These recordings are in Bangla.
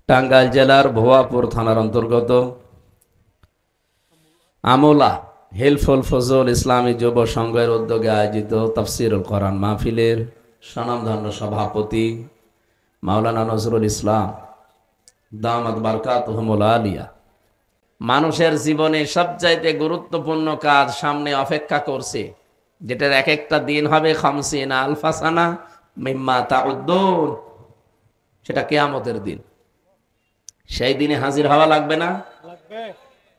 টাঙ্গাইল জেলার ভুয়াপুর থানার অন্তর্গত আমলা হেলফুল ফজল ইসলামী যুব সংঘের উদ্যোগে আয়োজিত তাফসিরুল কোরআন মাহফিলের স্বনামধন্য সভাপতি মাওলানা নজরুল ইসলাম দামাত বারকাতুহুমুল আলিয়া মানুষের জীবনে সবচাইতে গুরুত্বপূর্ণ কাজ সামনে অপেক্ষা করছে, যেটার এক একটা দিন হবে খামসিনা আলফা সানা মিম্মা তাউদ্দুন। সেটা কিয়ামতের দিন। সেই দিনে হাজির হওয়া লাগবে না?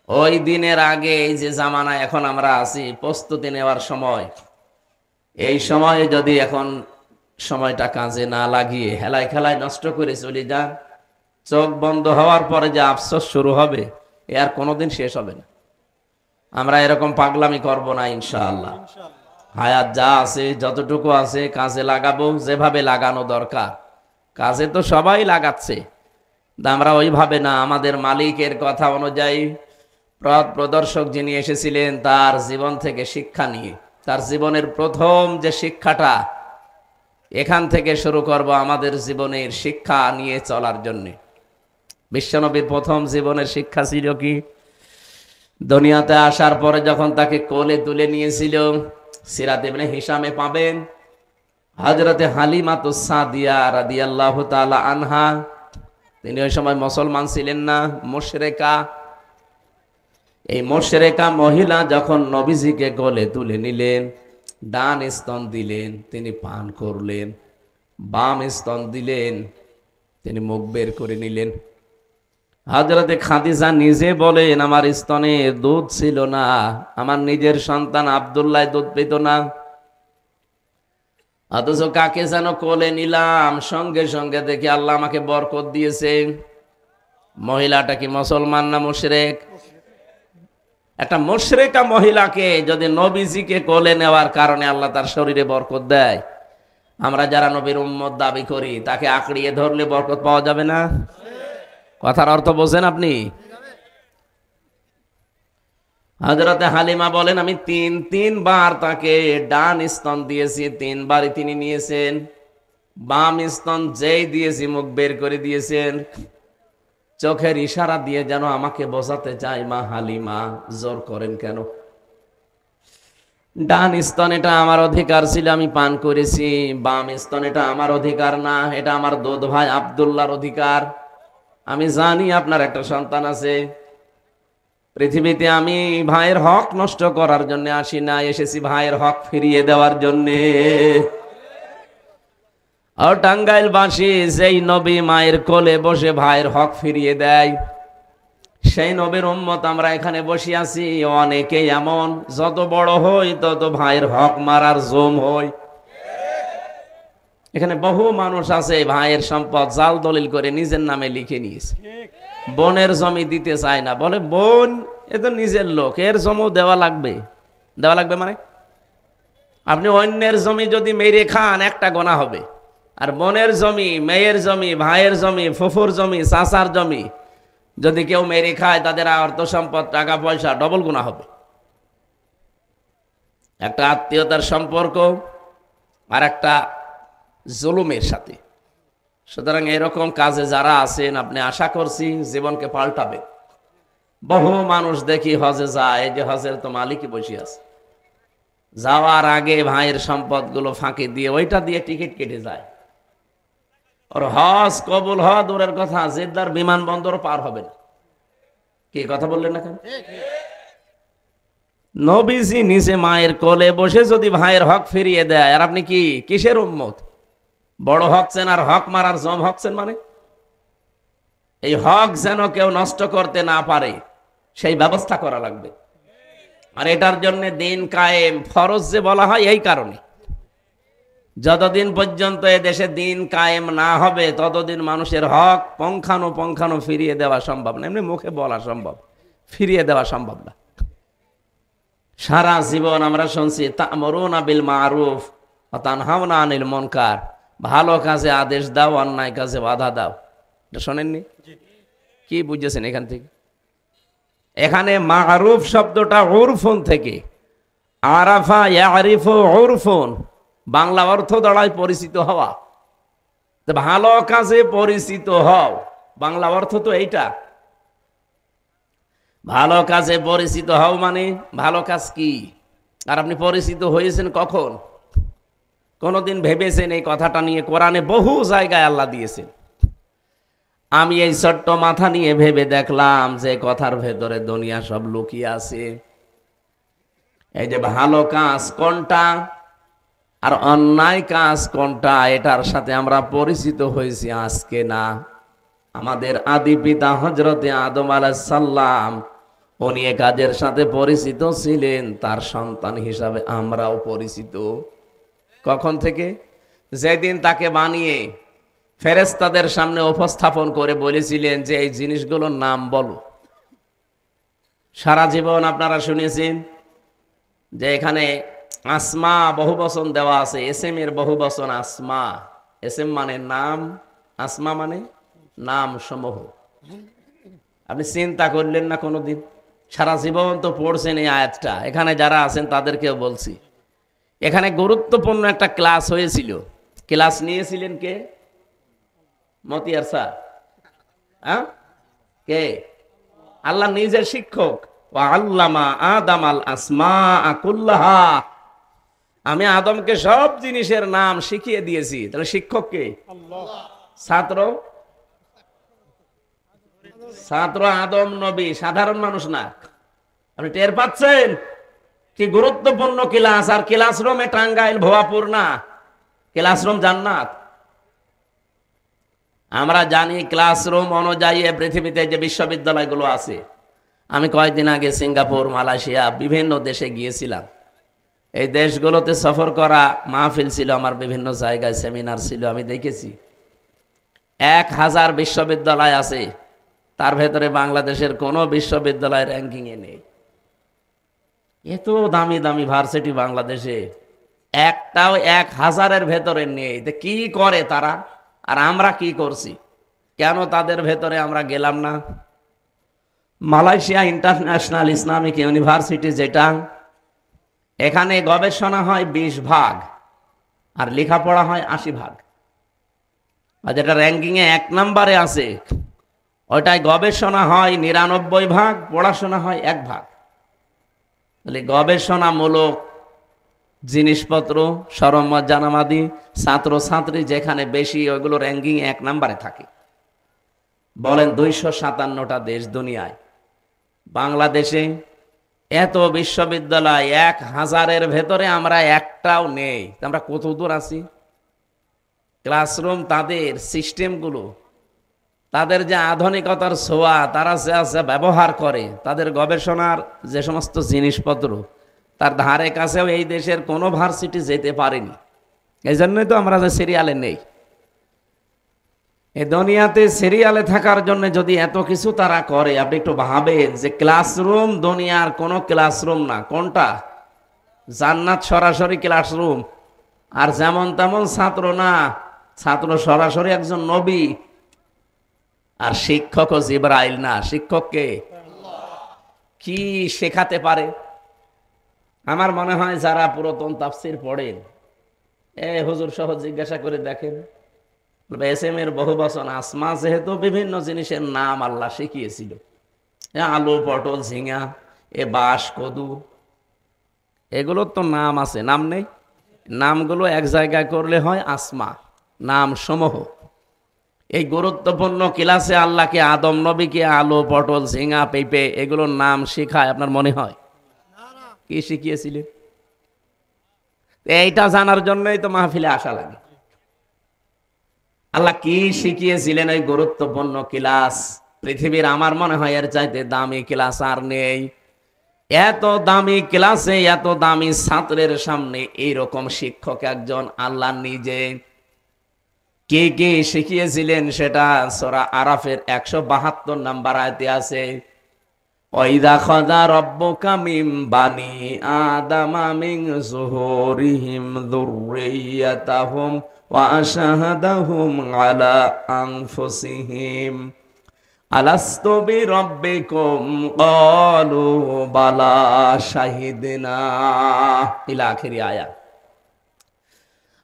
ওই দিনের আগে এই যে জামানা এখন আমরা আছি, প্রস্তুতি নেওয়ার সময়, এই সময়ে যদি এখন সময়টা কাজে না লাগিয়ে হেলায় খেলায় নষ্ট করে চলে যান, চোখ বন্ধ হওয়ার পরে যে আফসোস শুরু হবে, এ আর কোনোদিন শেষ হবে না। আমরা এরকম পাগলামি করব না ইনশাআল্লাহ। হায়াত যা আছে, যতটুকু আছে কাজে লাগাবো, যেভাবে লাগানো দরকার। কাজে তো সবাই লাগাচ্ছে, আমরা ওইভাবে না, আমাদের মালিকের কথা অনুযায়ী পথ প্রদর্শক যিনি এসেছিলেন তার জীবন থেকে শিক্ষা নিয়ে, তার জীবনের প্রথম যে শিক্ষাটা, এখান থেকে শুরু করব আমাদের জীবনের শিক্ষা নিয়ে চলার জন্য। বিশ্বনবীর প্রথম জীবনের শিক্ষা ছিল কি? দুনিয়াতে আসার পরে যখন তাকে কোলে তুলে নিয়েছিল, সিরাত ইবনে হিশামে পাবেন, হযরতে হালিমাতুস সাদিয়া রাদিয়াল্লাহু তাআলা আনহা, তিনি ওই সময় মুসলমান ছিলেন না, মুশরিকা। এই মুশরিকা মহিলা যখন নবীজিকে কোলে তুলে নিলেন, ডান স্তন দিলেন, তিনি পান করলেন, বাম স্তন দিলেন, তিনি মুখ বের করে নিলেন। হযরতে খাদিজা নিজে বলেন, আমার স্তনে দুধ ছিল না, আমার নিজের সন্তান আব্দুল্লাহ দুধ পেত না, অথচ কাকে যেন কোলে নিলাম, সঙ্গে সঙ্গে দেখি আল্লাহ আমাকে বরকত দিয়েছে। মহিলাটা কি মুসলমান না মুশরিক? একটা মুশরিকা মহিলাকে যদি নবীজিকে কোলে নেওয়ার কারণে আল্লাহ তার শরীরে বরকত দেয়, আমরা যারা নবীর উম্মত দাবি করি, তাকে আঁকড়িয়ে ধরলে বরকত পাওয়া যাবে না? কথার অর্থ বোঝেন আপনি? হযরতে হালিমা বলেন, আমি তিনবার তাকে ডান স্তন দিয়েছি, তিনবারই তিনি নিয়েছেন। বাম স্তন যেই দিয়েছি মুখ বের করে দিয়েছেন। চোখের ইশারা দিয়ে যেন আমাকে বোঝাতে চায়, মা হালিমা জোর করেন কেন? ডান স্তন এটা আমার অধিকার ছিল, আমি পান করেছি। বাম স্তন এটা আমার অধিকার না, এটা আমার দুধ ভাই আব্দুল্লাহর অধিকার। আমি জানি আপনার একটা সন্তান আছে। পৃথিবীতে আমি ভাইয়ের হক নষ্ট করার জন্য আসি না, এসেছি ভাইয়ের হক ফিরিয়ে দেওয়ার জন্য। আর টাঙ্গাইলবাসী যেই নবী মায়ের কোলে বসে ভাইয়ের হক ফিরিয়ে দেয়, সেই নবীর উম্মত আমরা এখানে বসে আছি। অনেকে এমন, যত বড় হই তত ভাইয়ের হক মারার জম হই। এখানে বহু মানুষ আছে ভাইয়ের সম্পদ জাল দলিল করে নিজের নামে লিখে নিয়েছে, বোনের জমি দিতে চায় না, বলে বোন এ তো নিজের লোক, এর জমিও দেওয়া লাগবে। দেওয়া লাগবে মানে আপনি অন্যের জমি যদি মেরে খান একটা গোনা হবে, আর বোনের জমি, মেয়ের জমি, ভাইয়ের জমি, ফুফুর জমি, চাচার জমি যদি কেউ মেরে খায়, তাদের অর্থ সম্পদ, টাকা পয়সা ডবল গুনাহ হবে। একটা আত্মীয়তার সম্পর্ক আর একটা জুলুমের সাথে। সুতরাং এরকম কাজে যারা আছেন, আপনি আশা করছি জীবনকে পাল্টাবে। বহু মানুষ দেখি হজে যায়, এই যে হজের তো মালিকই বসে আছে, যাওয়ার আগে ভাইয়ের সম্পদগুলো ফাঁকি দিয়ে ওইটা দিয়ে টিকিট কেটে যায়। ওর হজ কবুল হওয়া দূরের কথা, জেদ্দার বিমানবন্দর পার হবে না। কি কথা বললেন না কেন? নবীজি নিচে মায়ের কোলে বসে যদি ভাইয়ের হক ফিরিয়ে দেয়, আর আপনি কি কিসের উম্মত? বড় হকছেন আর হক মারার জম হকছেন মানে? এই হক যেন কেউ নষ্ট করতে না পারে, সেই ব্যবস্থা করা লাগবে। আর এটার জন্য দিন কায়েম ফরজ যে বলা হয়, এই কারণে যতদিন পর্যন্ত এ দেশে দিন কায়েম না হবে, ততদিন মানুষের হক পঙ্খানো ফিরিয়ে দেওয়া সম্ভব না। এমনি মুখে বলা সম্ভব, ফিরিয়ে দেওয়া সম্ভব না। সারা জীবন আমরা শুনছি তা'মুরুনা বিল মা'রুফ ওয়া তানহাউনা আনিল মুনকার, ভালো কাজে আদেশ দাও, অন্যায় কাজে বাধা দাও। এটা শোনেননি? কি বুঝেছেন এখান থেকে? এখানে মা'রুফ শব্দটা উরফুন থেকে, আরাফা ইয়ারিফু উরফুন, বাংলা অর্থ দাঁড়ায় পরিচিত হওয়া। ভালো কাজে পরিচিত হও, বাংলা অর্থ তো এইটা। ভালো কাজে পরিচিত হও মানে ভালো কাজ কি? আর আপনি পরিচিত হয়েছেন কখন? কোনদিন ভেবেছেন এই কথাটা নিয়ে? কোরআনে বহু জায়গায় আল্লাহ দিয়েছেন। আমি এই ছোট্ট মাথা নিয়ে ভেবে দেখলাম যে কথার ভেতরে দুনিয়া সব লুকিয়ে আছে। এই যে ভালো কাজ কোনটা আর অন্যায় কাজ কোনটা, এটার সাথে আমরা পরিচিত হয়েছি আজকে না। আমাদের আদি পিতা হযরতে আদম আলাইহিস সালাম উনি এ কাজের সাথে পরিচিত ছিলেন, তার সন্তান হিসাবে আমরাও পরিচিত। কখন থেকে? যেদিন তাকে বানিয়ে ফেরেশতাদের সামনে উপস্থাপন করে বলেছিলেন যে এই জিনিসগুলোর নাম বলো। সারা জীবন আপনারা শুনেছেন যে এখানে আসমা বহুবচন দেওয়া আছে। এসএম এর বহুবচন আসমা। এসএম মানে নাম, আসমা মানে নাম সমূহ। আপনি চিন্তা করলেন না কোনোদিন? সারা জীবন তো পড়ছেন এই আয়াতটা। এখানে যারা আছেন তাদেরকেও বলছি, এখানে গুরুত্বপূর্ণ একটা ক্লাস হয়েছিল। ক্লাস নিয়েছিলেন কে? মতিয়ার স্যার? হ্যাঁ, কে? আল্লাহ নিজের শিক্ষক। ওয়া আল্লামা আদামাল আসমাআ কুল্লাহা। আমি আদমকে সব জিনিসের নাম শিখিয়ে দিয়েছি। তাহলে শিক্ষক কে? আল্লাহ। ছাত্র? ছাত্র আদম নবী, সাধারণ মানুষ না। আপনি টের পাচ্ছেন কি গুরুত্বপূর্ণ ক্লাস? আর ক্লাসরুমে টাঙ্গাইল ভুয়াপুর না, ক্লাসরুম জান্নাত। আমরা জানি ক্লাসরুম অনুযায়ী পৃথিবীতে যে বিশ্ববিদ্যালয়গুলো আছে। আমি কয়েকদিন আগে সিঙ্গাপুর, মালয়েশিয়া বিভিন্ন দেশে গিয়েছিলাম। এই দেশগুলোতে সফর করা মাহফিল ছিল আমার, বিভিন্ন জায়গায় সেমিনার ছিল। আমি দেখেছি 1000 বিশ্ববিদ্যালয় আছে, তার ভেতরে বাংলাদেশের কোনো বিশ্ববিদ্যালয় র্যাঙ্কিংয়ে নেই। এত দামি দামি ভার্সিটি বাংলাদেশে, একটাও 1000-এর ভেতরে নেই। কি করে তারা? আর আমরা কি করছি? কেন তাদের ভেতরে আমরা গেলাম না? মালয়েশিয়া ইন্টারন্যাশনাল ইসলামিক ইউনিভার্সিটি, যেটা এখানে গবেষণা হয় 20 ভাগ আর লেখাপড়া হয় 80 ভাগ। আর যেটা র্যাঙ্কিংয়ে 1 নম্বরে আছে ওইটাই গবেষণা হয় 99 ভাগ, পড়াশোনা হয় 1 ভাগ। তাহলে গবেষণামূলক জিনিসপত্র, সরঞ্জাম জানামাদি, ছাত্রছাত্রী যেখানে বেশি, ওইগুলো র্যাঙ্কিং 1 নম্বরে থাকে। বলেন 257টা দেশ দুনিয়ায়, বাংলাদেশে এত বিশ্ববিদ্যালয় 1000-এর ভেতরে আমরা একটাও নেই। আমরা কত দূর আছি? ক্লাসরুম, তাদের সিস্টেমগুলো, তাদের যে আধুনিকতার ছোঁয়া, তারা যে ব্যবহার করে, তাদের গবেষণার যে সমস্ত জিনিসপত্র, তার ধারে কাছেও এই দেশের কোনো ভার্সিটি যেতে পারেনি। এই জন্যই তো আমরা যে সিরিয়ালে নেই। এই দুনিয়াতে সিরিয়ালে থাকার জন্য যদি এত কিছু তারা করে, আপনি একটু ভাবেন যে ক্লাসরুম দুনিয়ার কোনো ক্লাসরুম না। কোনটা? জান্নাত সরাসরি ক্লাসরুম। আর যেমন তেমন ছাত্র না, ছাত্র সরাসরি একজন নবী। আর শিক্ষকও জিবরাইল না। শিক্ষককে কি শেখাতে পারে? আমার মনে হয় যারা পুরাতন তাফসির পড়েন, হুজুর সহ জিজ্ঞাসা করে দেখেন। এসএম এর বহুবচন আসমা, যেহেতু বিভিন্ন জিনিসের নাম আল্লাহ শিখিয়েছিল। আলু, পটল, ঝিঙা, বাঁশ, কদু, এগুলোর তো নাম আছে, নাম নেই? নামগুলো এক জায়গায় করলে হয় আসমা, নাম সমূহ। এই গুরুত্বপূর্ণ ক্লাসে আল্লাহকে আদম নবীকে আলু, পটল, ঝিঙা, পেঁপে এগুলোর নাম শেখায়? আপনার মনে হয়? কি শিখিয়েছিলেন? এইটা জানার জন্যই তো মাহফিলে আসা লাগে। আল্লাহ কি শিখিয়েছিলেন? এই গুরুত্বপূর্ণ ক্লাস পৃথিবীর আমার মনে হয় এর চাইতে দামি ক্লাস আর নেই। এত দামি ক্লাসে এত দামি ছাত্রের সামনে এইরকম শিক্ষক একজন, আল্লাহ নিজে কে কে শিখিয়েছিলেন সেটা সূরা আরাফের 172 নম্বর আয়াতে আছে। ওয়াইদা খাযা রাব্বুকা মিন বানি আদামা মিন যুহুরিহিম যুররিয়াতাহুম ওয়া আশহাদাহুম আলা আনফুসিহিম আলাস্তু বিরাব্বিকুম ক্বালু বালা শাহিদনা ইলা আখিরি আয়াত।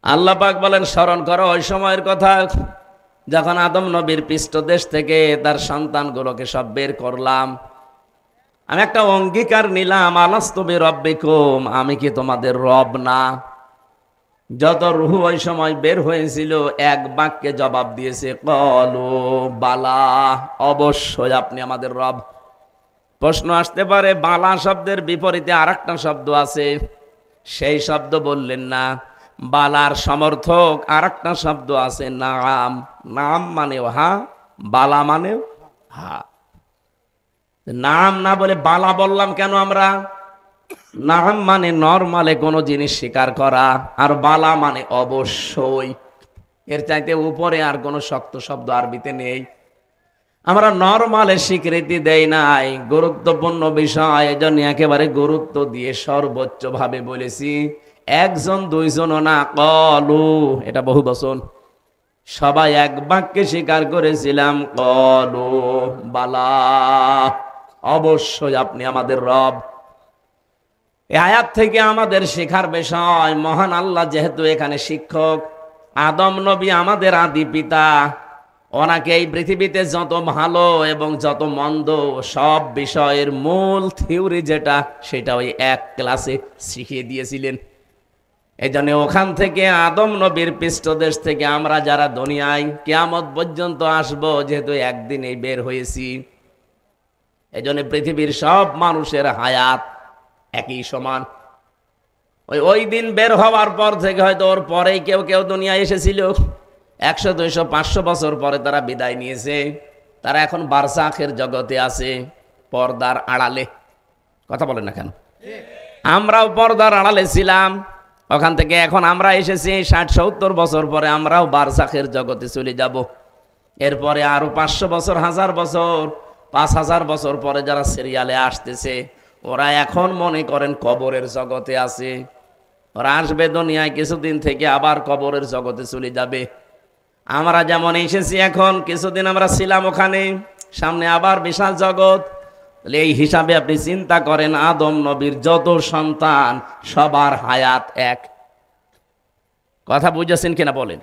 আল্লাহ পাক বলেন, স্মরণ করো ওই সময়ের কথা যখন আদম নবীর পৃষ্ঠদেশ থেকে তার সন্তানগুলোকে সব বের করলাম, আমি একটা অঙ্গীকার নিলাম, আলাস্তু বিরাব্বিকুম, আমি কি তোমাদের রব না? যত রূহ ওই সময় বের হয়েছিল এক বাক্যে জবাব দিয়েছে, ক্বালু বালা, অবশ্যই আপনি আমাদের রব। প্রশ্ন আসতে পারে, বালা শব্দের বিপরীতে আরেকটা শব্দ আছে, সেই শব্দ বললেন না। বালার সমর্থক আরেকটা শব্দ আছে, নাম। নাম মানেও হা, বালা মানেও হা। নাম না বলে বালা বললাম কেন আমরা? নাম মানে নরমালে কোনো জিনিস স্বীকার করা, আর বালা মানে অবশ্যই। এর চাইতে উপরে আর কোনো শক্ত শব্দ আরবিতে নেই। আমরা নরমালে স্বীকৃতি দেই নাই, গুরুত্বপূর্ণ বিষয় এজন্য একেবারে গুরুত্ব দিয়ে সর্বোচ্চ ভাবে বলেছি। একজন দুইজনও না, কলু, এটা বহু বচন। সবাই এক বাক্যে স্বীকার করেছিলাম, কলু বালা, অবশ্যই আপনি আমাদের রব। এই আয়াত থেকে আমাদের শেখার বিষয়, মহান আল্লাহ যেহেতু এখানে শিক্ষক, আদম নবী আমাদের আদি পিতা, ওনাকে এই পৃথিবীতে যত ভালো এবং যত মন্দ সব বিষয়ের মূল থিওরি যেটা, সেটা ওই এক ক্লাসে শিখিয়ে দিয়েছিলেন। এই জন্য ওখান থেকে আদম নবীর পৃষ্ঠদেশ থেকে আমরা যারা দুনিয়ায় কিয়ামত পর্যন্ত আসব, যেহেতু একদিনেই বের হয়েছি, এই জন্য পৃথিবীর সব মানুষের হায়াত একই সমান। ওই দিন বের হওয়ার পর থেকে হয়তো ওর পরেই কেউ কেউ দুনিয়ায় এসেছিল, 100, 200, 500 বছর পরে তারা বিদায় নিয়েছে। তারা এখন বারজাখের জগতে আছে, পর্দার আড়ালে। কথা বলেন না কেন? আমরাও পর্দার আড়ালে ছিলাম, ওখান থেকে এখন আমরা এসেছি 60-70 বছর পরে আমরাও বারজাখের জগতে চলে যাব। এরপরে আরো 500 বছর, 1000 বছর, 5000 বছর পরে যারা সিরিয়ালে আসতেছে, ওরা এখন মনে করেন কবরের জগতে আছে। ওরা আসবে দুনিয়ায় কিছুদিন থেকে আবার কবরের জগতে চলে যাবে। আমরা যেমন এসেছি এখন, কিছুদিন আমরা ছিলাম ওখানে, সামনে আবার বিশাল জগৎ। এই হিসাবে আপনি চিন্তা করেন, আদম নবীর যত সন্তান সবার হায়াত এক। কথা বুঝেছেন কিনা বলেন?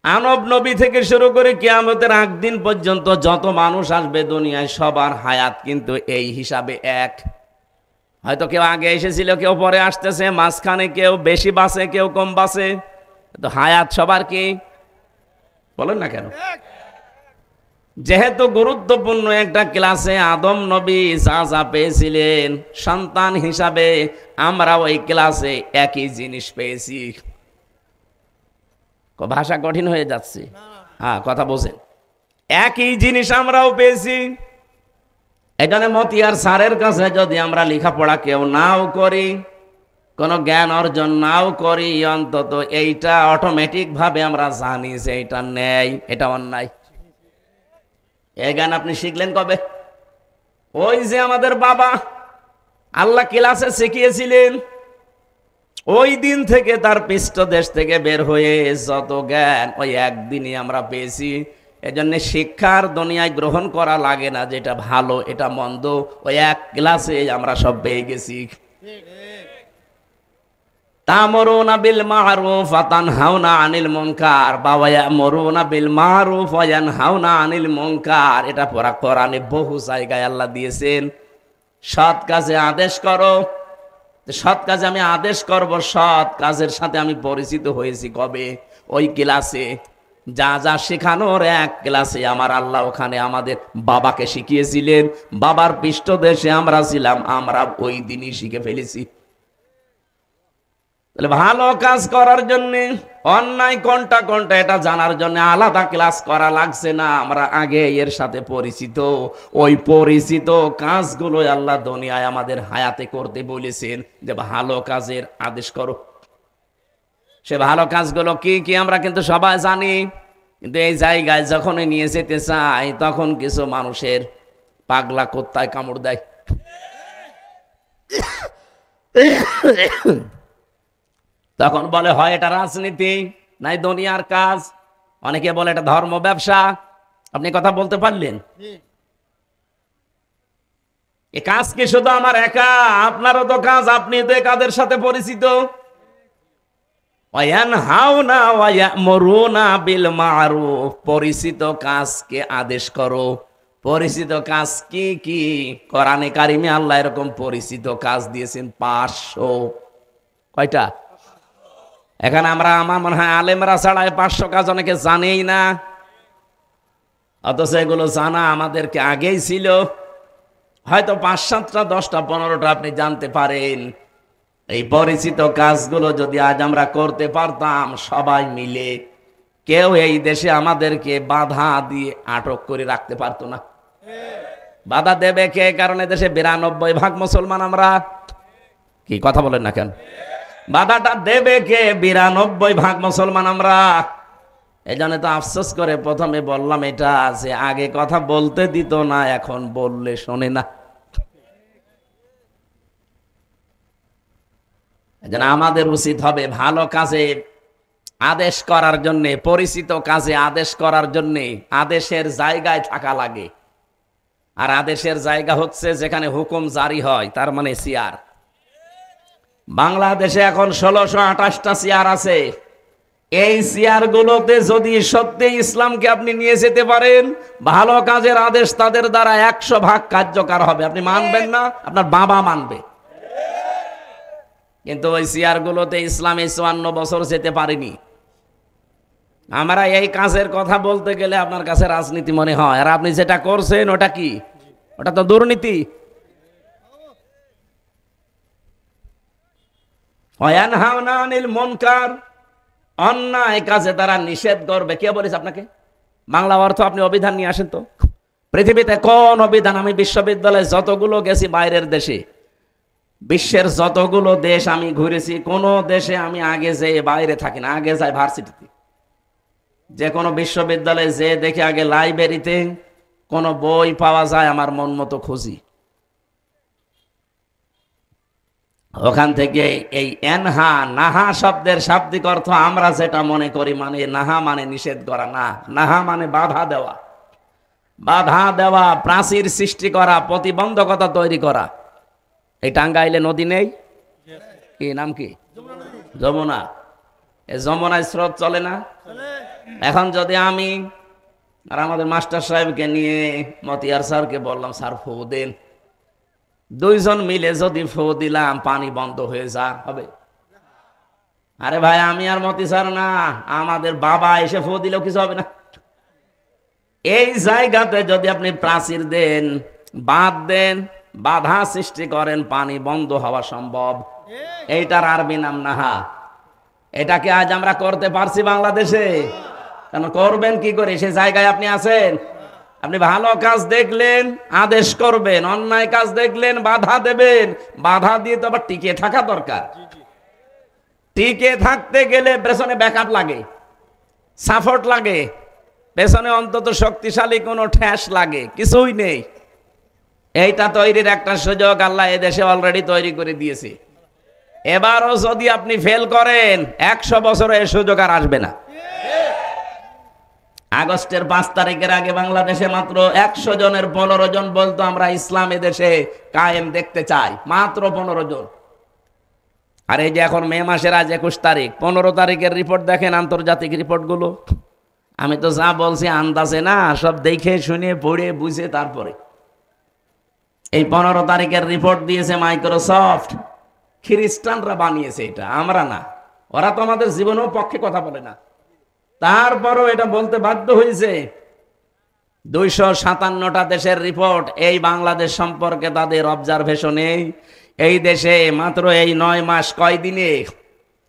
আনব নবী থেকে শুরু করে কিয়ামতের আগ দিন পর্যন্ত যত মানুষ আসবে দুনিয়ায় সবার হায়াত কিন্তু এই হিসাবে এক। হয়তো কেউ আগে এসেছিল, কেউ পরে আসতেছে, মাঝখানে কেউ বেশি বাঁচে, কেউ কম বাঁচে, তো হায়াত সবার কি? বলেন না কেন? যেহেতু গুরুত্বপূর্ণ একটা ক্লাসে আদম নবী যা যা পেয়েছিলেন সন্তান হিসাবে, আমরা ওই ক্লাসে একই জিনিস পেয়েছি। ভাষা কঠিন হয়ে যাচ্ছে, হ্যাঁ কথা বোঝেন। একই জিনিস আমরাও পেয়েছি। এখানে মতিয়ার স্যারের কাছে যদি আমরা লেখাপড়া কেউ নাও করি, কোনো জ্ঞান অর্জন নাও করি, অন্তত এইটা অটোমেটিক ভাবে আমরা জানি যে এটা ন্যায়, এটা অন্যায়। এই জ্ঞান আপনি শিখলেন কবে? ওই যে আমাদের বাবা আল্লাহ ক্লাসে শিখিয়েছিলেন, ওই দিন থেকে তার পৃষ্ঠদেশ থেকে বের হয়ে যত জ্ঞান ওই একদিনই আমরা পেয়েছি। এজন্য শিক্ষার দুনিয়ায় গ্রহণ করা লাগে না, যেটা ভালো এটা মন্দ ওই এক ক্লাসে আমরা সব পেয়ে গেছি। তা'মুরুনা বিল মা'রুফ ওয়া তানহাউনা আনিল মুনকার, বাবা ইয়া'মুরুনা বিল মা'রুফ ওয়া ইয়ানহাউনা আনিল মুনকার, এটা পুরা কোরআনে বহু জায়গায় আল্লাহ দিয়েছেন। সৎ কাজে আদেশ করো। সৎ কাজে আমি আদেশ করব, সৎ কাজের সাথে আমি পরিচিত হয়েছি কবে? ওই ক্লাসে। যা যা শেখানোর এক ক্লাসে আমার আল্লাহ ওখানে আমাদের বাবাকে শিখিয়েছিলেন। বাবার পৃষ্ঠদেশে আমরা ছিলাম, আমরা ওই দিনই শিখে ফেলেছি। তাহলে ভালো কাজ করার জন্য, অন্যায় কোনটা কোনটা এটা জানার জন্য আলাদা ক্লাস করা লাগছে না, আমরা আগে এর সাথে পরিচিত। ওই পরিচিত কাজগুলো আল্লাহ দুনিয়ায় আমাদের হায়াতে করতে বলেছেন, যে ভালো কাজের আদেশ করো। সে ভালো কাজগুলো কি কি আমরা কিন্তু সবাই জানি, কিন্তু এই জায়গায় যখন নিয়ে যেতে চাই তখন কিছু মানুষের পাগলা কুত্তায় কামড় দেয়। তখন বলে হয় এটা রাজনীতি, নাই দুনিয়ার কাজ, অনেকে বলে এটা ধর্ম ব্যবসা। আপনি কথা বলতে পারলেন? এ কাজ কি শুধু আমার একা? আপনারও তো কাজ, আপনি তো কাদের সাথে পরিচিত। ওয়ায়ানহাউনা ওয়া ইয়ামুরুনা বিল মারুফ, পরিচিত কাজকে আদেশ করো। পরিচিত কাজ কি কি? কোরআনে কারিমে আল্লাহ এরকম পরিচিত কাজ দিয়েছেন 500। কয়টা? এখানে আমার মনে হয় আলেমরা ছাড়া 500 কাজ অনেকে জানেই না, অথচ এগুলো জানা আমাদেরকে আগেই ছিল। হয়তো 5-7টা 10টা 15টা আপনি জানতে পারেন। এই পরিচিত কাজগুলো যদি আজ আমরা করতে পারতাম সবাই মিলে, কেউ এই দেশে আমাদেরকে বাধা দিয়ে আটক করে রাখতে পারতো না। বাধা দেবে কে? কারণে দেশে 92% মুসলমান আমরা। কি কথা বলেন না কেন? বাধাটা দেবে কে? 92% মুসলমান আমরা। এই জন্য তো আফসোস করে প্রথমে বললাম এটা, যে আগে কথা বলতে দিত না, এখন বললে শোনে না। এজন্য আমাদের উচিত হবে ভালো কাজে আদেশ করার জন্য, পরিচিত কাজে আদেশ করার জন্য আদেশের জায়গায় থাকা লাগে। আর আদেশের জায়গা হচ্ছে যেখানে হুকুম জারি হয়, তার মানে চেয়ার। বাংলাদেশে এখন 1628টা চেয়ার আছে। এই চেয়ারগুলোতে যদি সত্যি ইসলামকে আপনি নিয়ে যেতে পারেন, ভালো কাজের আদেশ তাদের দ্বারা 100% কার্যকর হবে। আপনি মানবেন না, আপনার বাবা মানবে। কিন্তু ওই চেয়ারগুলোতে ইসলামে 54 বছর যেতে পারেনি। আমরা এই কাজের কথা বলতে গেলে আপনার কাছে রাজনীতি মনে হয়, আর আপনি যেটা করছেন ওটা কি? ওটা তো দুর্নীতি। ওয়ায়ানহাউনা আনিল মুনকার, অন্যায় কাজে তারা নিষেধ করবে। কে বলেছে আপনাকে? বাংলা অর্থ আপনি অভিধান নিয়ে আসেন তো। পৃথিবীতে কোন অভিধান? আমি বিশ্ববিদ্যালয়ে যতগুলো গেছি বাইরের দেশে, বিশ্বের যতগুলো দেশ আমি ঘুরেছি, কোন দেশে আমি আগে যেয়ে বাইরে থাকি না, আগে যাই ভার্সিটিতে। যে কোনো বিশ্ববিদ্যালয়ে যে দেখে আগে লাইব্রেরিতে কোনো বই পাওয়া যায় আমার মন মতো খুঁজি। ওখান থেকে এই এনহা নাহা শব্দের শাব্দিক অর্থ আমরা যেটা মনে করি, মানে নাহা মানে নিষেধ করা, না, নাহা মানে বাধা দেওয়া। বাধা দেওয়া, প্রাচীর সৃষ্টি করা, প্রতিবন্ধকতা তৈরি করা। এই টাঙ্গাইলে নদী নেই? কি নাম কি? যমুনা। এই যমুনায় স্রোত চলে না? এখন যদি আমি আর আমাদের মাস্টার সাহেবকে নিয়ে মতিয়ার স্যারকে বললাম, স্যার ফু দেন, দুইজন মিলে যদি ফু দিলাম, পানি বন্ধ হয়ে যা হবে? আরে ভাই, আমি আর মতি স্যার না, আমাদের বাবা এসে ফু দিলেও কিছু হবে না। এই জায়গাতে যদি আপনি প্রাচীর দেন, বাঁধ দেন, বাধা সৃষ্টি করেন, পানি বন্ধ হওয়া সম্ভব। এইটার আরবি নাম নাহা। এটাকে আজ আমরা করতে পারছি বাংলাদেশে? কেন করবেন কি করে? সে জায়গায় আপনি আছেন। আপনি ভালো কাজ দেখলেন আদেশ করবেন, অন্যায় কাজ দেখলেন বাধা দেবেন। বাধা দিয়ে তো আবার টিকে থাকা দরকার। টিকে থাকতে গেলে পেছনে ব্যাকআপ লাগে, সাপোর্ট লাগে, পেছনে অন্তত শক্তিশালী কোনো ঠ্যাস লাগে। কিছুই নেই। এইটা তৈরির একটা সুযোগ আল্লাহ এদেশে অলরেডি তৈরি করে দিয়েছে। এবারও যদি আপনি ফেল করেন, 100 বছরে এই সুযোগ আর আসবে না। আগস্টের 5 তারিখের আগে বাংলাদেশে মাত্র 100 জনের 15 জন বলতো আমরা ইসলাম এদেশে কায়েম দেখতে চাই, মাত্র 15 জন। আর এই যে এখন মে মাসের আজ 21 তারিখ, 15 তারিখের রিপোর্ট দেখেন, আন্তর্জাতিক রিপোর্টগুলো। আমি তো যা বলছি আন্দাজে না, সব দেখে শুনে পড়ে বুঝে তারপরে। এই 15 তারিখের রিপোর্ট দিয়েছে মাইক্রোসফট। খ্রিস্টানরা বানিয়েছে এটা, আমরা না। ওরা তো আমাদের জীবনেও পক্ষে কথা বলে না, তারপরও এটা বলতে বাধ্য হয়েছে। 257টা দেশের রিপোর্ট এই বাংলাদেশ সম্পর্কে তাদের অবজারভেশনে। এই দেশে মাত্র এই 9 মাস কয়দিনে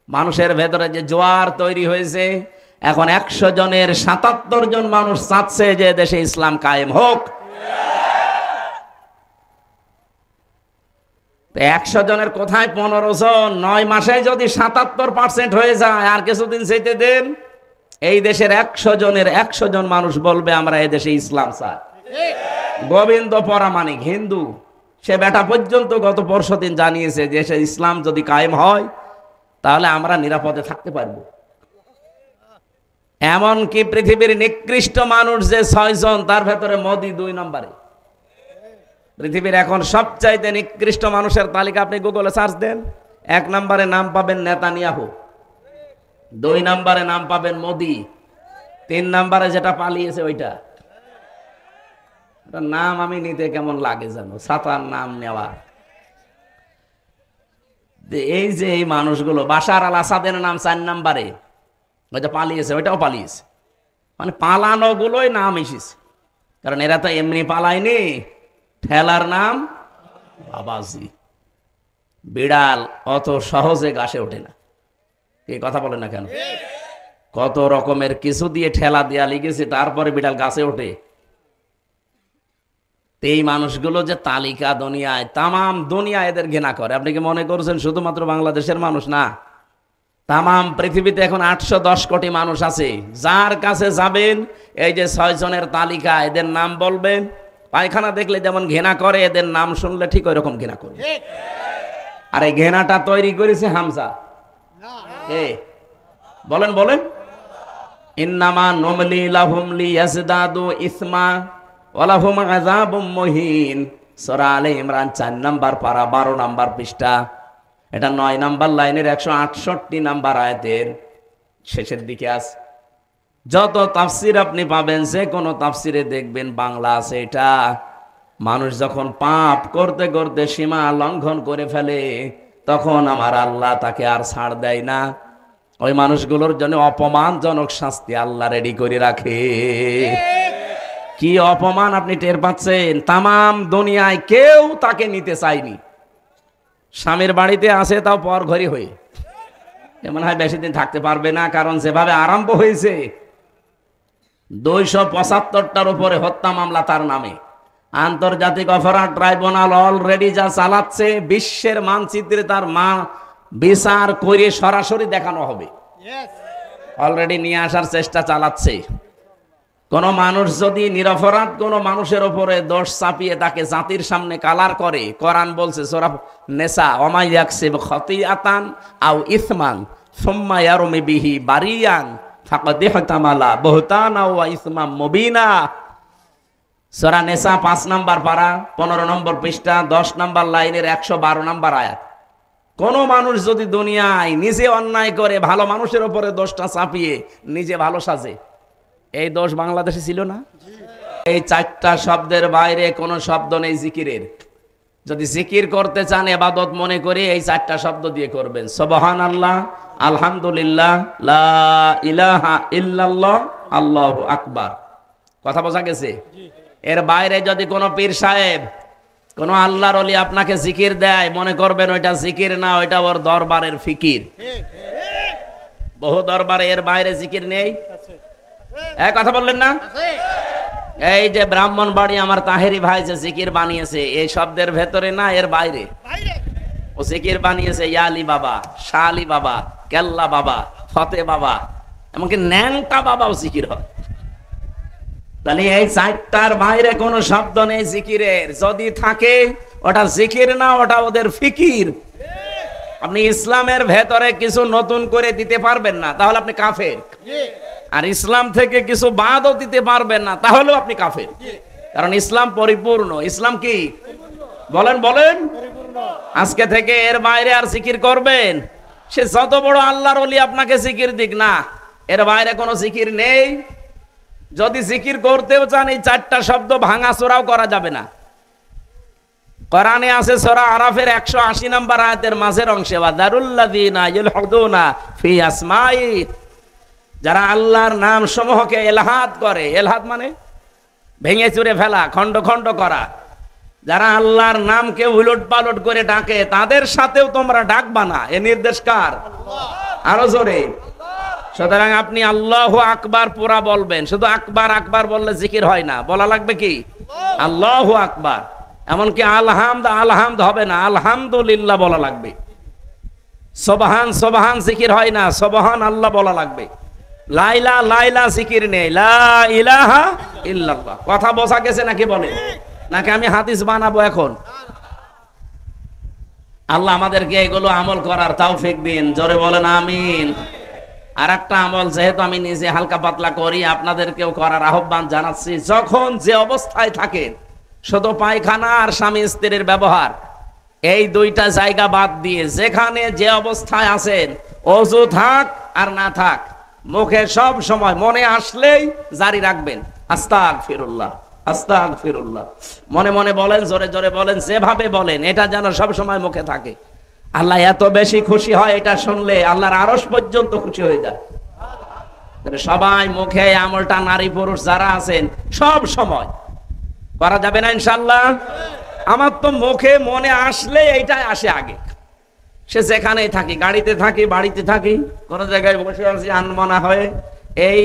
মানুষের ভেতরে যে জোয়ার তৈরি হয়েছে, এখন 100 জনের 77 জন মানুষ চাচ্ছে যে দেশে ইসলাম কায়েম হোক। 100 জনের কোথায় 15 জন? 9 মাসে যদি 77% হয়ে যায়, আর কিছুদিন যেতে দেন, এই দেশের 100 জনের 100 জন মানুষ বলবে আমরা এই দেশে ইসলাম চাই। গোবিন্দ পরামানিক হিন্দু, সে বেটা পর্যন্ত গত পরশুদিন জানিয়েছে যে দেশে ইসলাম যদি কায়েম হয় তাহলে আমরা নিরাপদে থাকতে পারবো। এমনকি পৃথিবীর নিকৃষ্ট মানুষ যে 6 জন, তার ভেতরে মোদি 2 নম্বরে। পৃথিবীর এখন সবচাইতে নিকৃষ্ট মানুষের তালিকা আপনি গুগলে সার্চ দেন, 1 নম্বরে নাম পাবেন নেতানিয়াহু। 2 নম্বরে নাম পাবেন মোদি, 3 নম্বরে যেটা পালিয়েছে ওইটা। নাম আমি নিতে কেমন লাগে জানো, ছাতার নাম নেওয়া। এই যে এই মানুষগুলো, বাশার আল আসাদের নাম 4 নম্বরে, ওইটা পালিয়েছে, ওইটাও পালিয়েছে। মানে পালানো গুলোই নাম এসেছে, কারণ এরা তো এমনি পালায়নি, ঠেলার নাম বাবাজি। বিড়াল অত সহজে গাছে ওঠে না, এই কথা বলে না কেন? কত রকমের কিছু দিয়ে ঠেলা দেয়া লিখেছে, তারপরে বিড়াল গাছে ওঠে। এই মানুষগুলো যে তালিকা দুনিয়ায়, তামাম দুনিয়া এদের ঘৃণা করে। আপনি কি মনে করছেন শুধুমাত্র বাংলাদেশের মানুষ? না, তামাম পৃথিবীতে এখন 810 কোটি মানুষ আছে। যার কাছে যাবেন, এই যে 6 জনের তালিকা, এদের নাম বলবেন, পায়খানা দেখলে যেমন ঘৃণা করে, এদের নাম শুনলে ঠিক ওই রকম ঘৃণা করে। আর এই ঘৃণাটা তৈরি করেছে হামজা। বলেন বলেন। ইন্নামা নুমলি লাহুম লিয়াজদাদু ইসমা ওয়া লাহুম আযাবুম মুহিন। সূরা আলে ইমরান 4 নাম্বার পারা 12 নাম্বার পৃষ্ঠা। এটা 9 নাম্বার লাইনের 168 নাম্বার আয়াতের শেষের দিকে আছে। যত তাফসির আপনি পাবেন, যে কোনো তাফসিরে দেখবেন বাংলা আছে এটা। মানুষ যখন পাপ করতে করতে সীমা লঙ্ঘন করে ফেলে, তখন আমার আল্লাহ তাকে আর ছাড় দেয় না। ওই মানুষগুলোর জন্য অপমানজনক শাস্তি আল্লাহ রেডি করে রাখে। কি অপমান আপনি টের পাচ্ছেন? তামাম দুনিয়ায় কেউ তাকে নিতে চায়নি। স্বামীর বাড়িতে আছে, তাও পর ঘরে হয়ে, এমন হয় বেশি দিন থাকতে পারবে না। কারণ যেভাবে আরম্ভ হয়েছে, 275টার উপরে হত্যা মামলা তার নামে। আন্তর্জাতিক অপরাধ ট্রাইব্যুনাল অলরেডি যা চালাচ্ছে, বিশ্বের মানচিত্রে তার মা বিচার করে সরাসরি দেখানো হবে, অলরেডি নিয়ে আসার চেষ্টা চালাচ্ছে। কোন মানুষ যদি নিরপরাধ কোন মানুষের উপরে দোষ চাপিয়ে তাকে জাতির সামনে কালার করে, কোরআন বলছে সূরা নেসা, ওমাই ইয়াকসিব খতিআতান আও ইসমান সুম্মা ইয়ারমি বিহি বারিয়ান ফাকাদ ইহতামালা বুহতানা ওয়া ইসমাম মুবিনা। সূরা নেসা 5 নাম্বার পারা 15 নম্বর পৃষ্ঠা 10 নাম্বার লাইনের 112 নাম্বার আয়াত। কোন মানুষ যদি দুনিয়ায় নিজে অন্যায় করে ভালো মানুষের উপরে দোষটা চাপিয়ে নিজে ভালো সাজে, এই দোষ বাংলাদেশে ছিল না? এই 4টা শব্দের বাইরে কোনো শব্দ নেই জিকিরের। যদি জিকির করতে চান, ইবাদত মনে করে এই 4টা শব্দ দিয়ে করবেন। সুবহানাল্লাহ, আলহামদুলিল্লাহ, লা ইলাহা ইল্লাল্লাহ, আল্লাহু আকবার। কথা বোঝা গেছে? এর বাইরে যদি কোনো পীর সাহেব, কোন আল্লাহর ওলি আপনাকে জিকির দেয়, মনে করবেন ওইটা জিকির না, ওইটা ওর দরবারের ফিকির। বহু দরবারে এর বাইরে জিকির নেই। কথা বললেন না? এই যে ব্রাহ্মণবাড়ি আমার তাহেরি ভাই যে জিকির বানিয়েছে, এই শব্দের ভেতরে না, এর বাইরে ও জিকির বানিয়েছে। ইয়ালি বাবা, শাহ আলী বাবা, কেল্লা বাবা, ফতে বাবা, এমনকি ন্যাংটা বাবাও জিকির হয়। তাহলে এই 4টার বাইরে কোনো শব্দ নেই জিকিরের। যদি থাকে ওটা জিকির না, ওটা ওদের ফিকির। আপনি ইসলামের ভেতরে কিছু নতুন করে দিতে পারবেন না, তাহলে আপনি কাফের। আর ইসলাম থেকে কিছু বাদও দিতে পারবেন না, তাহলেও আপনি কাফের। কারণ ইসলাম পরিপূর্ণ। ইসলাম কি বলেন বলেন? আজকে থেকে এর বাইরে আর জিকির করবেন, সে যত বড় আল্লাহর ওলি আপনাকে জিকির দিক না, এর বাইরে কোনো জিকির নেই। যদি জিকির করতেও চান, এই 4টা শব্দ ভাঙাচোরাও করা যাবে না। কোরআনে আছে সূরা আরাফের 180 নম্বর আয়াতের মাঝের অংশে, ওয়াদারুল্লাযিনা ইলহাদুনা ফি আসমাই, যারা আল্লাহর নাম সমূহকে এলহাদ করে, এলহাদ মানে ভেঙে চুরে ফেলা, খণ্ড খণ্ড করা, যারা আল্লাহর নামকে উলট পালট করে ডাকে, তাদের সাথেও তোমরা ডাকবা না। এ নির্দেশ কার? আরো জোরে। সুতরাং আপনি আল্লাহু আকবার পুরা বলবেন। শুধু আকবার আকবার বললে জিকির হয় না, বলা লাগবে কি আল্লাহু আকবার। এমনকি আলহামদ আলহামদ হবে না, আলহামদুলিল্লাহ বলা লাগবে। সুবহান সুবহান জিকির হয় না, সুবহান আল্লাহ বলা লাগবে। লাইলা লাইলা জিকির নেই, লা ইলাহা ইল্লাল্লাহ। কথা বোঝা গেছে নাকি বলে? নাকি আমি হাদিস বানাবো এখন? আল্লাহ আমাদেরকে এগুলো আমল করার তৌফিক দিন, জোরে বলেন আমিন। আর একটা আমল যেহেতু আমি নিজে হালকা পাতলা করি, আপনাদেরকেও করার আহ্বান জানাচ্ছি। যখন যে অবস্থায় থাকেন, শুধু পায়খানা আর স্বামী স্ত্রীর ব্যবহার, এই 2টা জায়গা বাদ দিয়ে যেখানে যে অবস্থায় আছেন, ওযু থাক আর না থাক, মুখে সব সময় মনে আসলেই জারি রাখবেন আস্তাগফিরুল্লাহ আস্তাগফিরুল্লাহ, মনে মনে বলেন, জোরে জোরে বলেন, যেভাবে বলেন, এটা যেন সব সময় মুখে থাকে। আল্লাহ এত বেশি খুশি হয় এটা শুনলে, আল্লাহর আরশ পর্যন্ত খুশি হয়ে যায়। সবাই মুখে আমলটা, নারী পুরুষ যারা আছেন সব সময় করা যাবে না ইনশাআল্লাহ? আমার তো মুখে মনে আসলে এইটাই আসে আগে, সে যেখানেই থাকি, গাড়িতে থাকি, বাড়িতে থাকি, কোন জায়গায় বসে আছি, আনমনা হয়ে এই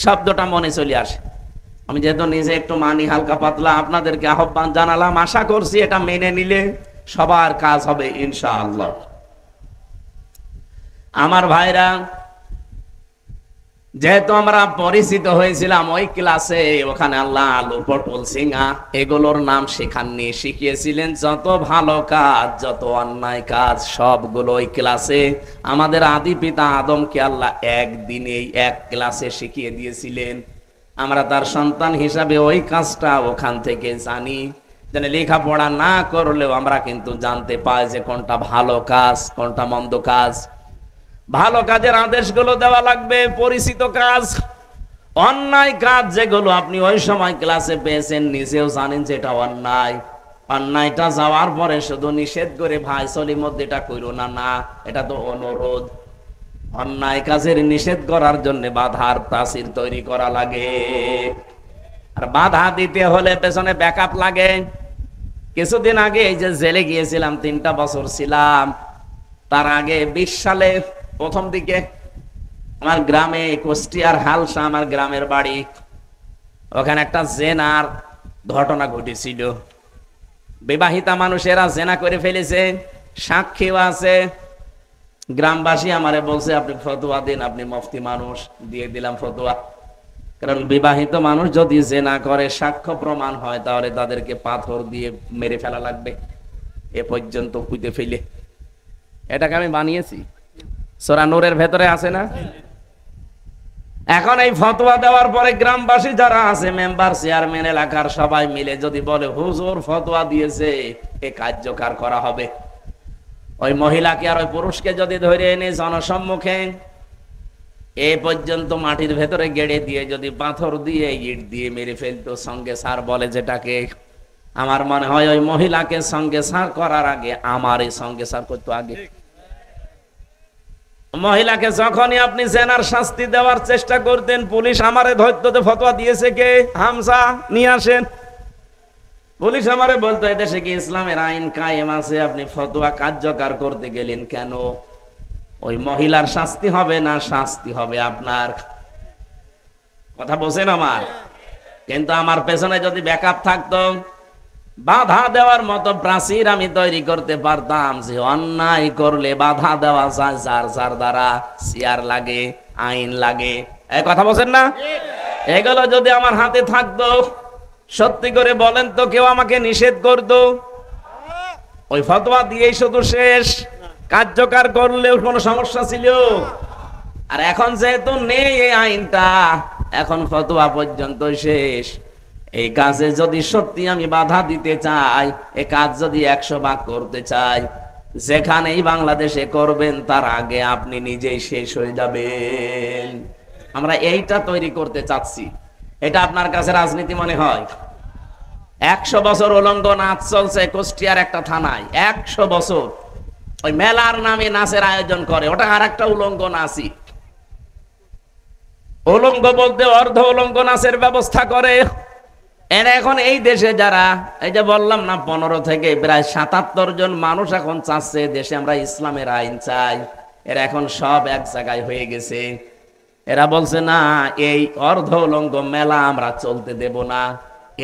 শব্দটা মনে চলে আসে। আমি যেহেতু নিজে একটু মানি হালকা পাতলা, আপনাদেরকে আহ্বান জানালাম, আশা করছি এটা মেনে নিলে সবার কাজ হবে ইনশাআল্লাহ। আমার ভাইরা, যেহেতু আমরা পরিচিত হয়েছিলাম ওই ক্লাসে, ওখানে আল্লাহ আলু পটল সিঙ্গা এগুলোর নাম শেখাননি, শিখিয়েছিলেন যত ভালো কাজ, যত অন্যায় কাজ সবগুলো ওই ক্লাসে আমাদের আদি পিতা আদমকে আল্লাহ একদিনেই এক ক্লাসে শিখিয়ে দিয়েছিলেন। আমরা তার সন্তান হিসাবে ওই কাজটা ওখান থেকে জানি। যেন লেখাপড়া না করলেও আমরা কিন্তু জানতে পাই যে কোনটা ভালো কাজ, কোনটা মন্দ কাজ। ভালো কাজের আদেশগুলো দেওয়া লাগবে, পরিচিত কাজ। অন্যায় কাজ যেগুলো আপনি ওই সময় ক্লাসে পেয়েছেন, নিজেও জানেন যে এটা অন্যায়, অন্যায়টা যাওয়ার পরে শুধু নিষেধ করে ভাই চলি মধ্যে এটা কইরো না, না, এটা তো অনুরোধ। অন্যায় কাজের নিষেধ করার জন্য বাধার প্রাচীর তৈরি করা লাগে, আর বাধা দিতে হলে পেছনে ব্যাকআপ লাগে। কিছুদিন আগে এই যে জেলে গিয়েছিলাম, 3টা বছর ছিলাম, তার আগে 20 সালে প্রথম দিকে আমার গ্রামে, কুষ্টিয়ার হালসা আমার গ্রামের বাড়ি, ওখানে একটা জেনার ঘটনা ঘটেছিল। বিবাহিতা মানুষেরা জেনা করে ফেলেছে, সাক্ষীও আছে। গ্রামবাসী আমারে বলছে আপনি ফতোয়া দিন, আপনি মুফতি মানুষ, দিয়ে দিলাম ফতোয়া। কারণ বিবাহিত মানুষ যদি জেনা করে, সাক্ষ্য প্রমাণ হয়, তাহলে তাদেরকে পাথর দিয়ে মেরে ফেলা লাগবে, এ পর্যন্ত পুঁতে ফেলে। এটাকে আমি বানিয়েছি, সূরা নূরের ভেতরে আছে না? এখন এই ফতোয়া দেওয়ার পরে গ্রামবাসী যারা আছে, মেম্বার, চেয়ারম্যান, এলাকার সবাই মিলে যদি বলে হুজুর ফতোয়া দিয়েছে, এ কার্যকর করা হবে। ওই মহিলাকে আর ওই পুরুষকে যদি ধরে এনে জনসম্মুখে এ পর্যন্ত মাটির ভেতরে গেড়ে দিয়ে যদি পাথর দিয়ে, ইট দিয়ে মেরে ফেলতো, সঙ্গে সার বলে যেটাকে, আমার মনে হয় ওই মহিলাকে সঙ্গে সার করার আগে আমার এই সঙ্গে সার করতো আগে। মহিলাকে যখনই আপনি জেনার শাস্তি দেওয়ার চেষ্টা করতেন, পুলিশ আমারে ধরতে ফতোয়া দিয়েছে কে, হামজা নিয়ে আসেন। পুলিশ আমারে বলতো এদেশে কি ইসলামের আইন কায়েম আছে, আপনি ফতোয়া কার্যকর করতে গেলেন কেন? ওই মহিলার শাস্তি হবে না, শাস্তি হবে আপনার। কথা বলছেন আমার? কিন্তু আমার পেছনে যদি ব্যাকআপ থাকতো, বাধা দেওয়ার মতো প্রাচীর আমি তৈরি করতে পারতাম, যে অন্যায় করলে বাধা দেওয়া যায়, যার যার দ্বারা চেয়ার লাগে, আইন লাগে। এই কথা বলছেন না? এগুলো যদি আমার হাতে থাকতো, সত্যি করে বলেন তো, কেউ আমাকে নিষেধ করতো? ওই ফতোয়া দিয়েই শুধু শেষ? কার্যকর করলেও কোনো সমস্যা ছিল? আর এখন যেহেতু নেই এই আইনটা, এখন ফতোয়া পর্যন্ত শেষ। এই কাজে যদি সত্যি আমি বাধা দিতে চাই, এই কাজ যদি 100 ভাগ করতে চাই, যেখানেই বাংলাদেশে করবেন, তার আগে আপনি নিজেই শেষ হয়ে যাবেন। আমরা এইটা তৈরি করতে চাচ্ছি। এটা আপনার কাছে রাজনীতি মনে হয়? 100 বছর উলঙ্গ নাচ চলছে কুষ্টিয়ার একটা থানায়, 100 বছর। ওই মেলার নামে নাচের আয়োজন করে, ওটা আর একটা উলঙ্গ নাচই। উলঙ্গ বলতে অর্ধ উলঙ্গ নাচের ব্যবস্থা করে। এর এখন এই দেশে যারা, এই যে বললাম না, 15 থেকে প্রায় 77 জন মানুষ এখন চাচ্ছে দেশে আমরা ইসলামের আইন চাই। এরা এখন সব এক জায়গায় হয়ে গেছে। এরা বলছে না, এই অর্ধ উলঙ্গ মেলা আমরা চলতে দেব না।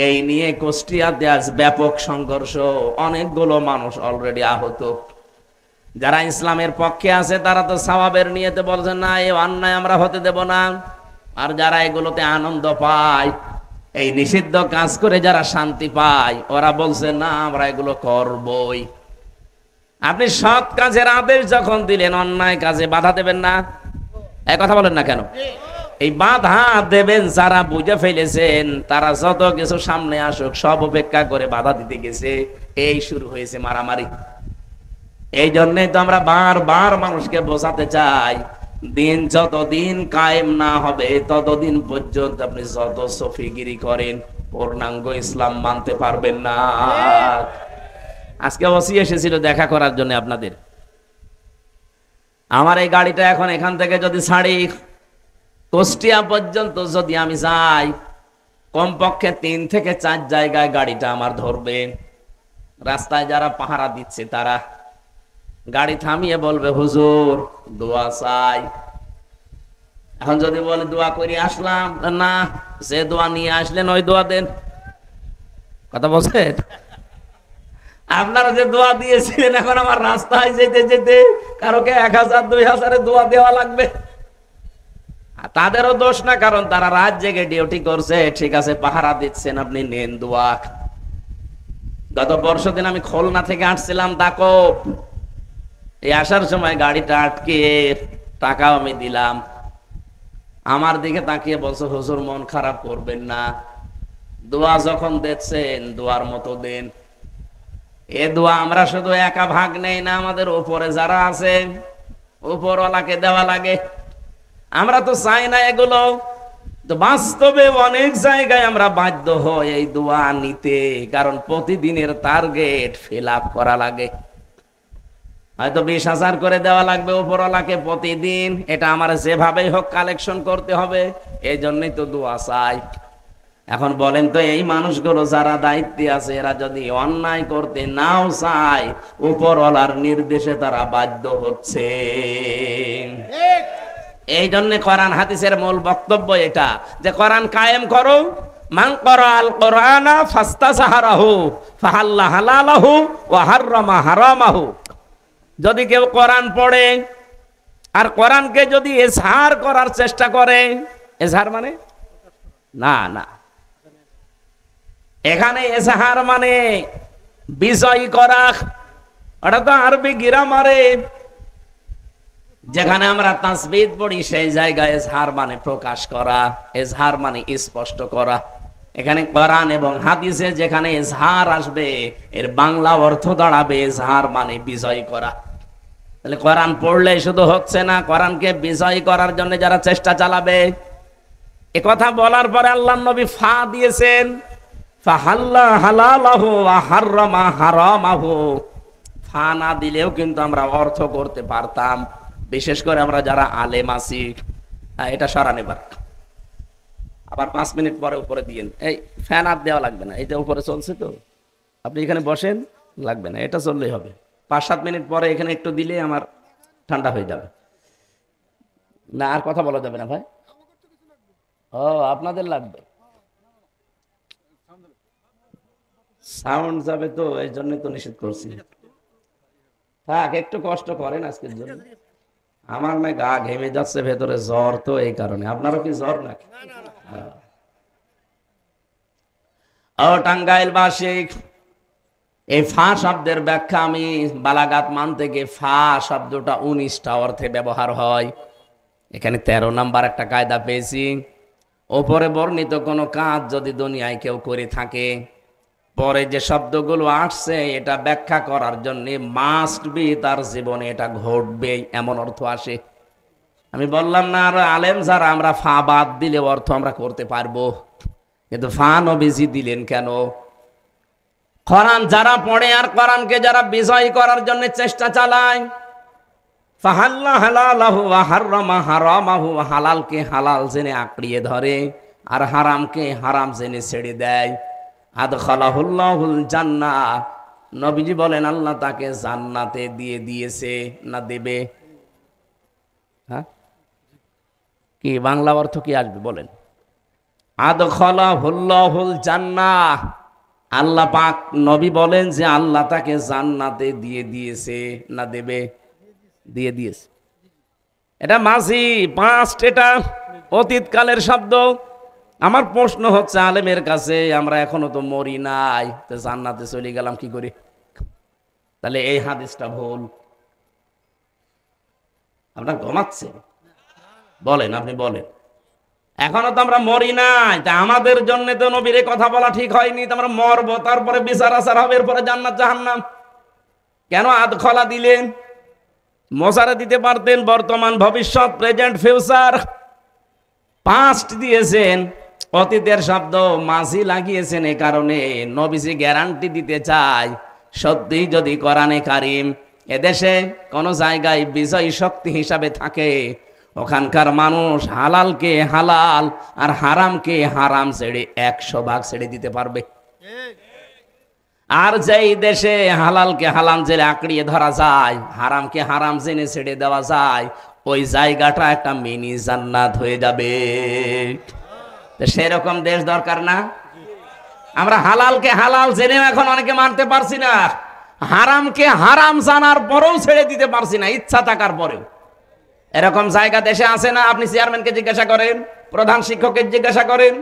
এই নিয়ে কুষ্টিয়াতে আজ ব্যাপক সংঘর্ষ, অনেকগুলো মানুষ অলরেডি আহত। যারা ইসলামের পক্ষে আছে তারা তো সওয়াবের নিয়তে বলছে না, এই অন্যায় আমরা হতে দেব না। আর যারা এগুলোতে আনন্দ পায়, এই নিষিদ্ধ কাজ করে যারা শান্তি পায়, ওরা বলছে না, আমরা এগুলো করবই। আপনি সৎ কাজের আদেশ যখন দিলেন, অন্যায় কাজে বাধা দেবেন না? এই কথা বলেন না কেন? এই বাধা দেবেন যারা বুঝে ফেলেছেন, তারা যত কিছু সামনে আসুক সব উপেক্ষা করে বাধা দিতে গেছে। এই শুরু হয়েছে মারামারি। এই জন্যই তো আমরা বারবার মানুষকে বোঝাতে চাই, দিন যতদিন কায়েম না হবে ততদিন পর্যন্ত আপনি যত সফিগিরি করেন পূর্ণাঙ্গ ইসলাম মানতে পারবেন না। আজকে ওসি এসেছিল দেখা করার জন্য আপনাদের। আমার এই গাড়িটা এখন এখান থেকে যদি ছাড়ি কুষ্টিয়া পর্যন্ত যদি আমি যাই, কমপক্ষে 3 থেকে 4 জায়গায় গাড়িটা আমার ধরবে। রাস্তায় যারা পাহারা দিচ্ছে তারা গাড়ি থামিয়ে বলবে হুজুর দোয়া চাই। এখন যদি বলে দোয়া করে আসলাম, না, যে দোয়া নিয়ে আসলেন ওই দোয়া দেন। কথা বলছেন? আপনারা যে দোয়া দিয়েছিলেন এখন আমার রাস্তায় যেতে যেতে কারোকে 1000 2000 দোয়া দেওয়া লাগবে। তাদেরও দোষ না, কারণ তারা রাত জেগে ডিউটি করছে। ঠিক আছে, পাহারা দিচ্ছেন, আপনি নেন দোয়া। গত পরশুদিন আমি খুলনা থেকে আসছিলাম দাকব। এই আসার সময় গাড়িটা আটকে টাকাও আমি দিলাম। আমার দিকে তাকিয়ে বলছে হুজুর মন খারাপ করবেন না, দোয়া যখন দেখছেন দোয়ার মতো দেন। এ দোয়া আমরা শুধু একা ভাগ নেই না, আমাদের উপরে যারা আছে উপরওয়ালাকে দেওয়া লাগে। আমরা তো চাই না এগুলো, তো বাস্তবে অনেক জায়গায় আমরা বাধ্য হই এই দোয়া নিতে, কারণ প্রতিদিনের টার্গেট ফিল আপ করা লাগে। হয়তো 20,000 করে দেওয়া লাগবে উপরওয়ালাকে প্রতিদিন, এটা আমার যেভাবেই হোক কালেকশন করতে হবে, এই জন্যই তো দোয়া চাই। এখন বলেন তো, এই মানুষগুলো যারা দায়িত্বে আছে এরা যদি অন্যায় করতে নাও চায়, উপরওয়ালার নির্দেশে তারা বাধ্য হচ্ছে। এই জন্য কোরআন হাদিসের মূল বক্তব্য এটা, যে কোরআন কায়েম করো। মান ক্বারাআল কোরআনা ফাস্তাযহারাহু ফাহাল্লা হালালাহু ওয়া হাররামা হারামাহু। যদি কেউ কোরআন পড়ে আর কোরআনকে যদি ইজহার করার চেষ্টা করে, ইজহার মানে না না, এখানে ইজহার মানে বিজয় করা। ওটা তো আরবি গ্রামারে যেখানে আমরা তাসবিহ পড়ি সেই জায়গায় ইজহার মানে প্রকাশ করা, ইজহার মানে স্পষ্ট করা। এখানে কোরআন এবং হাদিসে যেখানে ইজহার আসবে এর বাংলা অর্থ দাঁড়াবে ইজহার মানে বিজয় করা। তাহলে কোরআন পড়লে শুধু হচ্ছে না, কোরআনকে বিজয় করার জন্য যারা চেষ্টা চালাবে। এ কথা বলার পরে আল্লাহর নবী ফা দিয়েছেন, ফাহাল্লা হালালাহু ওয়া হাররামা হারামাহু। ফা না দিলেও কিন্তু আমরা অর্থ করতে পারতাম, বিশেষ করে আমরা যারা আলেম আছি। এটা সরান এবার, আবার 5 মিনিট পরে উপরে দিয়েন। এই ফ্যান আর দেওয়া লাগবে না, এটা উপরে চলছে তো, আপনি এখানে বসেন, লাগবে না, এটা চললেই হবে। 5-7 মিনিট পরে এখানে একটু দিলে আমার ঠান্ডা হয়ে যাবে। না আর কথা বলা যাবে না ভাই। ও আপনাদের লাগবে, সাউন্ড যাবে তো, এই জন্য তো নিষেধ করছি। থাক, একটু কষ্ট করেন আজকের জন্য। আমার না গা ঘেমে যাচ্ছে ভেতরে, জ্বর তো, এই কারণে। আপনারও কি জ্বর নাকি? ও টাঙ্গাইল বাসী, এই ফা শব্দের ব্যাখ্যা আমি বালাগাত মান থেকে, ফা শব্দটা 19টা অর্থে ব্যবহার হয়। এখানে 13 নাম্বার একটা কায়দা পেয়েছি। ওপরে বর্ণিত কোনো কাজ যদি দুনিয়ায় কেউ করে থাকে, পরে যে শব্দগুলো আসছে এটা ব্যাখ্যা করার জন্য মাস্ট বি তার জীবনে এটা ঘটবে, এমন অর্থ আসে। আমি বললাম না, আর আলেম যারা আমরা ফা বাদ দিলে অর্থ আমরা করতে পারবো, কিন্তু ফা নবীজি দিলেন কেন? কোরআন যারা পড়ে আর কোরআনকে যারা বিজয় করার জন্য চেষ্টা চালায়, ফাহাল্লা হালালাহু ওয়া হাররামা হারামাহু, হালালকে হালাল জেনে আঁকড়িয়ে ধরে আর হারামকে হারাম জেনে ছেড়ে দেয়, আদখালাহুল্লাহুল জান্নাহ। নবীজি বলেন আল্লাহ তাকে জান্নাতে দিয়ে দিয়েছে, না দেবে? হ্যাঁ, কি বাংলা অর্থ কি আসবে বলেন? আদখালাহুল্লাহুল জান্নাহ, আল্লাহ পাক নবী বলেন যে আল্লাহ তাকে জান্নাতে দিয়ে দিয়েছে, না দেবে? দিয়ে দিয়েছে। এটা মাঝি পাস্ট, এটা অতীতকালের শব্দ। আমার প্রশ্ন হচ্ছে আলেমের কাছে, আমরা এখনো তো মরি নাই, তো জান্নাতে চলে গেলাম কি করে? তাহলে এই হাদিসটা ভুল। আপনার ঘুমাচ্ছে বলেন, আপনি বলেন। এখনো তো আমরা মরি নাই, তা আমাদের জন্য তো নবীর কথা বলা ঠিক হয়নি। তো আমরা মরবো, তারপরে বিচার আচার হবে, এরপরে জান্নাত জাহান্নাম। কেন আদখলা দিলেন? মোসারে দিতে পারতেন, বর্তমান, ভবিষ্যৎ, প্রেজেন্ট, ফিউচার, পাস্ট দিয়েছেন, অতীতের শব্দ মাঝি লাগিয়েছেন। এ কারণে নবীজি গ্যারান্টি দিতে চায়, সত্যি যদি কোরআনে কারিম এদেশে কোন জায়গায় বিজয়ী শক্তি হিসাবে থাকে, ওখানকার মানুষ হালালকে হালাল আর হারামকে হারাম ছেড়ে 100 ভাগ ছেড়ে দিতে পারবে। আর যেই দেশে হালালকে হালাল জেনে আঁকড়িয়ে ধরা যায়, হারামকে হারাম জেনে ছেড়ে দেওয়া যায়, ওই জায়গাটা একটা মিনি জান্নাত হয়ে যাবে। সেরকম দেশ দরকার না? আমরা হালালকে হালাল জেনে এখন অনেকে মানতে পারছি না, হারামকে হারাম জানার পরেও ছেড়ে দিতে পারছি না, ইচ্ছা থাকার পরেও। এরকম জায়গা দেশে আছে না? আপনি চেয়ারম্যানকে জিজ্ঞাসা করেন, প্রধান শিক্ষককে জিজ্ঞাসা করেন,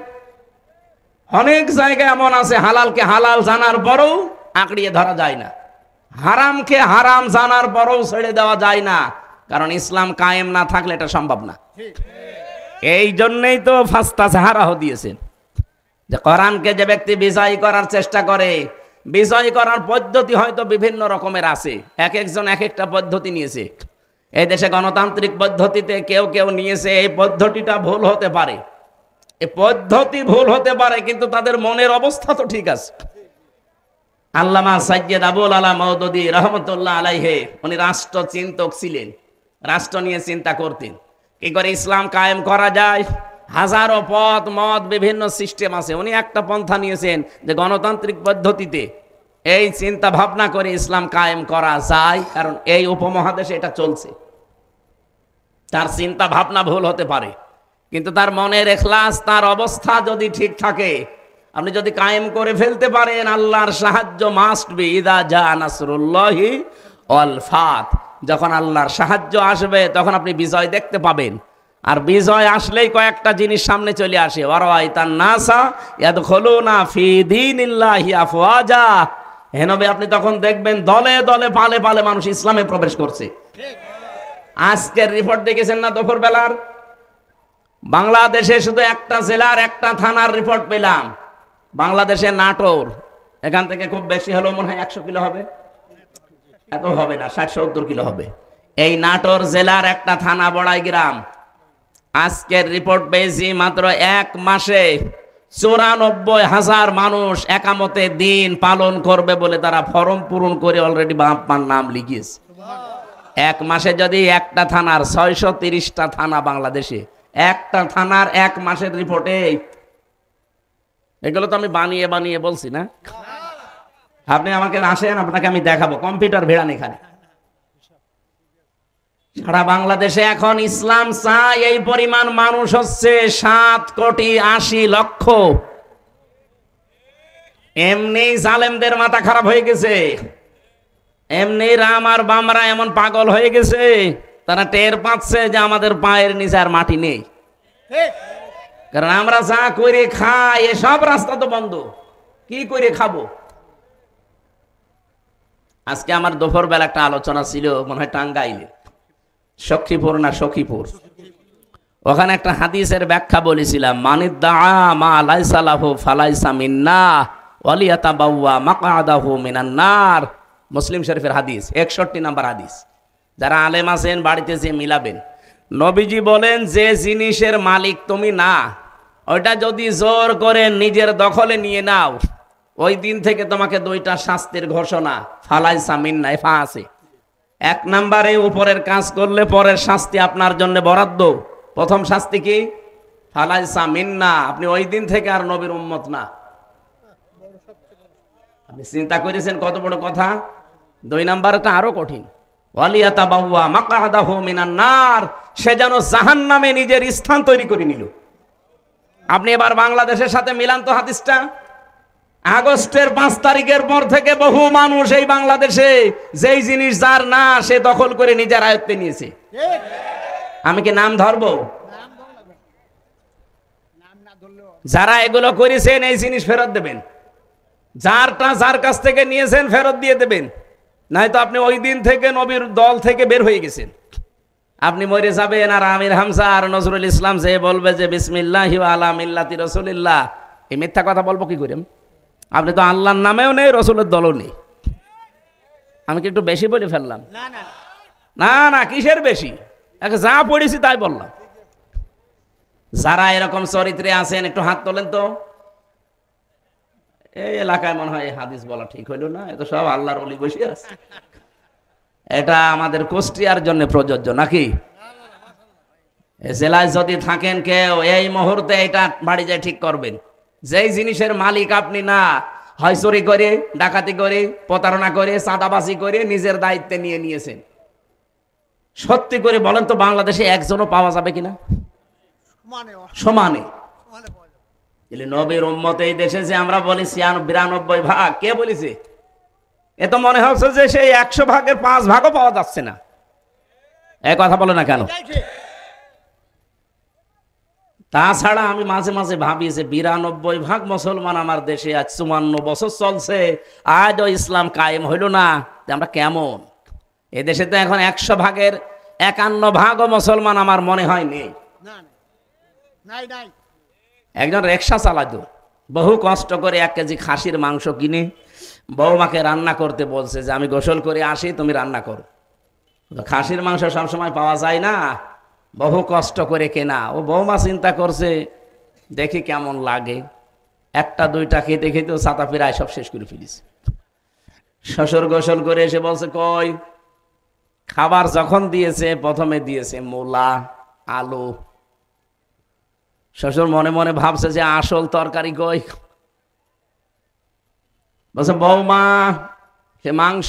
অনেক জায়গায় এমন আছে হালালকে হালাল জানার পরেও আঁকড়িয়ে ধরা যায় না, হারামকে হারাম জানার পরেও ছেড়ে দেওয়া যায় না, কারণ ইসলাম কায়েম না থাকলে এটা সম্ভব না। এই জন্যই তো ফাস্তা সাহারাহ দিয়েছেন যে কোরআনকে যে ব্যক্তি বিজয় করার চেষ্টা করে, বিজয় করার পদ্ধতি হয়তো বিভিন্ন রকমের আছে, এক একজন এক একটা পদ্ধতি নিয়েছে। এই দেশে গণতান্ত্রিক পদ্ধতিতে কেউ কেউ নিয়েছে, এই পদ্ধতিটা ভুল হতে পারে, এই পদ্ধতি ভুল হতে পারে, কিন্তু তাদের মনের অবস্থা তো ঠিক আছে। আল্লামা সাইয়্যিদ আবুল আলা মওদুদী রহমতুল্লাহ আলাইহি, উনি রাষ্ট্র চিন্তক ছিলেন, রাষ্ট্র নিয়ে চিন্তা করতেন কি করে ইসলাম কায়েম করা যায়। হাজারো পথ মত বিভিন্ন সিস্টেম আছে, উনি একটা পন্থা নিয়েছেন যে গণতান্ত্রিক পদ্ধতিতে এই চিন্তা ভাবনা করে ইসলাম কায়েম করা যায়, কারণ এই উপমহাদেশে এটা চলছে। তার চিন্তা ভাবনা ভুল হতে পারে, কিন্তু তার মনের ইখলাস, তার অবস্থা যদি ঠিক থাকে, আপনি যদি কায়েম করে ফেলতে পারেন, আল্লাহর সাহায্য মাস্ট বি ইদা জা নাসরুল্লাহি ওয়াল ফাত। যখন আল্লাহর সাহায্য আসবে তখন আপনি বিজয় দেখতে পাবেন। আর বিজয় আসলেই কয়েকটা জিনিস সামনে চলে আসে, ওয়ারাইতান নাসা ইয়াদখুলুনা ফি দীনিল্লাহি আফওয়াজা। হে নবী, আপনি তখন দেখবেন দলে দলে পালে পালে মানুষ ইসলামে প্রবেশ করছে। আজকের রিপোর্ট দেখেছেন না দুপুর বেলার? বাংলাদেশে শুধু একটা জেলার একটা থানার রিপোর্ট পেলাম, বাংলাদেশে নাটোর, এখান থেকে খুব বেশি হলেও মনে হয় 100 কিলো হবে, এত হবে না, 60-70 কিলো হবে। এই নাটোর জেলার একটা থানা বড়াই গ্রাম, আজকের রিপোর্ট পেয়েছি মাত্র 1 মাসে 94,000 মানুষ একামতে দিন পালন করবে বলে তারা ফর্ম পূরণ করে অলরেডি বাপ্পার নাম লিখিয়েছে। 1 মাসে যদি একটা থানার 630টা থানা বাংলাদেশে, একটা থানার 1 মাসের রিপোর্টে, এগুলো তো আমি বানিয়ে বানিয়ে বলছি না। আপনি আমাকে আসেন, আপনাকে আমি দেখাবো, কম্পিউটার ভেড়ান এখানে। সারা বাংলাদেশে এখন ইসলাম চায় এই পরিমাণ মানুষ হচ্ছে 7,80,00,000। এমনি জালেমদের মাথা খারাপ হয়ে গেছে, এমনি রাম আর বামরা এমন পাগল হয়ে গেছে, তারা টের পাচ্ছে যে আমাদের পায়ের নিচে আর মাটি নেই। কারণ আমরা যা করে খাই, এসব রাস্তা তো বন্ধ, কি করে খাবো? আজকে আমার দুপুর বেলা একটা আলোচনা ছিল, মনে হয় টাঙ্গাইলে, সখীপুর না সখীপুর, ওখানে একটা হাদিসের ব্যাখ্যা বলেছিলাম, মানিদ্দা মা লাইসা লাহু ফালাইসা মিন্না ওয়ালিয়াতাবাওয়া মাকআদাহু মিনান নার। মুসলিম শরীফের হাদিস, 61 নম্বর হাদিস। যারা আলেম আছেন বাড়িতে যে মিলাবেন, নবীজি বলেন যে জিনিসের মালিক তুমি না, ওইটা যদি জোর করে নিজের দখলে নিয়ে নাও, ওই দিন থেকে তোমাকে 2টা শাস্তির ঘোষণা, ফালাইসা মিন্না, ফা আছে। 1 নম্বরে উপরের কাজ করলে পরের শাস্তি আপনার জন্য বরাদ্দ। প্রথম শাস্তি কি? ফালাইসা মিন্না, আপনি ওই দিন থেকে আর নবীর উম্মত না। আপনি চিন্তা করেছেন কত বড় কথা? 2 নম্বরটা আরো কঠিন, ওয়ালিয়াতাবাওয়া মাকআদাহু মিনান নার, সে যেন জাহান্নামে নিজের স্থান তৈরি করে নিল। আপনি এবার বাংলাদেশের সাথে মিলান তো হাদিসটা। আগস্টের 5 তারিখের পর থেকে বহু মানুষ এই বাংলাদেশে যেই জিনিস যার না, সে দখল করে নিজের আয়ত্তে নিয়েছে। আমি কি নাম ধরবো? যারা এগুলো করেছেন এই জিনিস ফেরত দেবেন, যারটা যার কাছ থেকে নিয়েছেন ফেরত দিয়ে দেবেন, নয়তো আপনি ওই দিন থেকে নবীর দল থেকে বের হয়ে গেছেন। আপনি মরে যাবেন, আর আমির হামজা আর নজরুল ইসলাম যে বলবে যে বিসমিল্লাহি ওয়া আলা মিল্লাতি রাসূলিল্লাহ, এই মিথ্যা কথা বলবো কি করে? আপনি তো আল্লাহর নামেও নেই, রসুলের দলও নেই। আমি কি একটু বেশি বলে ফেললাম? না না, কিসের বেশি, যা পড়েছি তাই বললাম। যারা এরকম চরিত্রে আছেন একটু হাত তোলেন তো। এই এলাকায় মনে হয় হাদিস বলা ঠিক হইল না, এত সব আল্লাহর ওলি বসে আছে। এটা আমাদের কুষ্টিয়ার জন্য প্রযোজ্য নাকি? জেলায় যদি থাকেন কেউ, এই মুহূর্তে এটা বাড়ি যায় ঠিক করবেন। যেই জিনিসের মালিক আপনি না, হয় চুরি করে, ডাকাতি করে, প্রতারণা করে, চাঁদাবাজি করে নিজের দায়িত্বে নিয়ে নিয়েছেন। সত্যি করে বলেন তো, বাংলাদেশে একজনও পাওয়া যাবে কিনা সমানে? নবীর উম্মত এই দেশে যে আমরা বলি 92 ভাগ, কে বলেছে? এ তো মনে হচ্ছে যে সেই 100 ভাগের 5 ভাগও পাওয়া যাচ্ছে না। এই কথা বলে না কেন? তাছাড়া আমি মাঝে মাঝে ভাবি যে 92 ভাগ মুসলমান আমার দেশে, আজ 54 বছর চলছে, আজও ইসলাম কায়েম হইল না। আমরা কেমন? এ দেশে তো এখন 100 ভাগের 51 ভাগও মুসলমান আমার মনে হয় নেই। একজন রিকশা চালাতো, বহু কষ্ট করে 1 কেজি খাসির মাংস কিনে বৌমাকে রান্না করতে বলছে যে আমি গোসল করে আসি, তুমি রান্না করো। খাসির মাংস সবসময় পাওয়া যায় না, বহু কষ্ট করে কেনা। ও বৌমা চিন্তা করছে দেখি কেমন লাগে, 1টা 2টা খেতে খেতে ছাতা ফিরায় সব শেষ করে ফেলিছে। শ্বশুর গোসল করে এসে বলছে কই? খাবার যখন দিয়েছে প্রথমে দিয়েছে মূলা, আলু। শ্বশুর মনে মনে ভাবছে যে আসল তরকারি কই? বলছে বৌমা সে মাংস।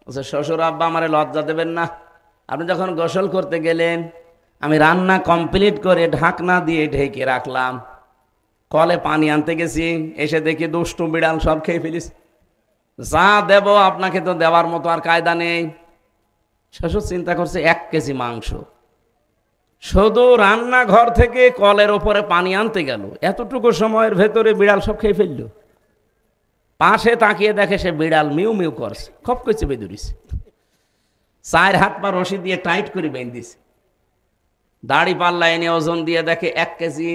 বলছে শ্বশুর আব্বা আমারে লজ্জা দেবেন না, আপনি যখন গোসল করতে গেলেন আমি রান্না কমপ্লিট করে ঢাকনা দিয়ে ঢেকে রাখলাম, কলে পানি আনতে গেছি, এসে দেখি দুষ্টু বিড়াল সব খেয়ে ফেলিস। যা দেব আপনাকে তো দেওয়ার মতো আর কায়দা নেই। শ্বশুর চিন্তা করছে 1 কেজি মাংস, শুধু রান্নাঘর থেকে কলের ওপরে পানি আনতে গেল, এতটুকু সময়ের ভেতরে বিড়াল সব খেয়ে ফেলল। পাশে তাকিয়ে দেখে সে বিড়াল মিউ মিউ করছে, খপ করে চেপে ধরিস, 4 হাত পা রশি দিয়ে টাইট করে বেঁধে দিছে। দাড়ি পাল্লা এনে ওজন দিয়ে দেখে 1 কেজি।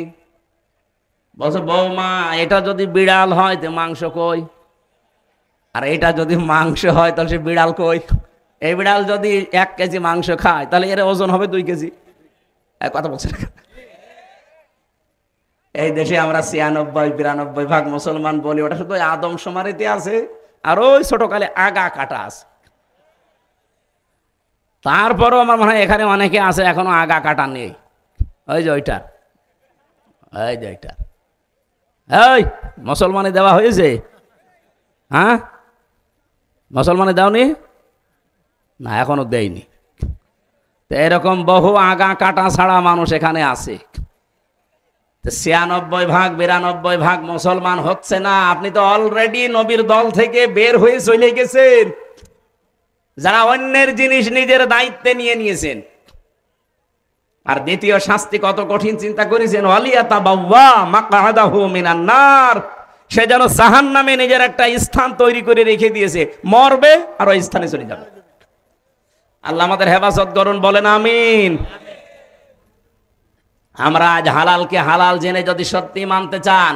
বলছে বৌমা এটা যদি বিড়াল হয় তো মাংস কই? আর এটা যদি মাংস হয় তাহলে সে বিড়াল কই? এই বিড়াল যদি 1 কেজি মাংস খায় তাহলে এর ওজন হবে 2 কেজি। কথা বলছে না? এই দেশে আমরা 96-92 ভাগ মুসলমান বলি, ওটা শুধু আদম শুমারিতে আছে, আর ওই ছোটকালে আগা কাটা আছে। তারপরও আমার মনে হয় এখানে অনেকে আছে এখনো আগা কাটা নেই। ওই যে ওইটা, এই যে ওইটা, এই মুসলমানে দেওয়া হয়েছে? হ্যাঁ, মুসলমানে দাওনি না, এখনো দেয়নি। তো এরকম বহু আগা কাটা ছাড়া মানুষ এখানে আছে। 96 ভাগ 92 ভাগ মুসলমান হচ্ছে না। আপনি তো অলরেডি নবীর দল থেকে বের হয়ে চলে গেছেন, যারা অন্যের জিনিস নিজের দায়িত্বে নিয়ে নিয়েছেন। আর দ্বিতীয় শাস্তি কত কঠিন চিন্তা করেছেন? ওয়ালিয়াতাবাওয়া মাকআদাহু মিনান নার, সে যেন জাহান্নামে নিজের একটা স্থান তৈরি করে রেখে দিয়েছে, মরবে আর ওই স্থানে চলে যাবে। আল্লাহ আমাদের হেফাজত করুন, বলেন আমিন। আমরা আজ হালালকে হালাল জেনে যদি সত্যি মানতে চান,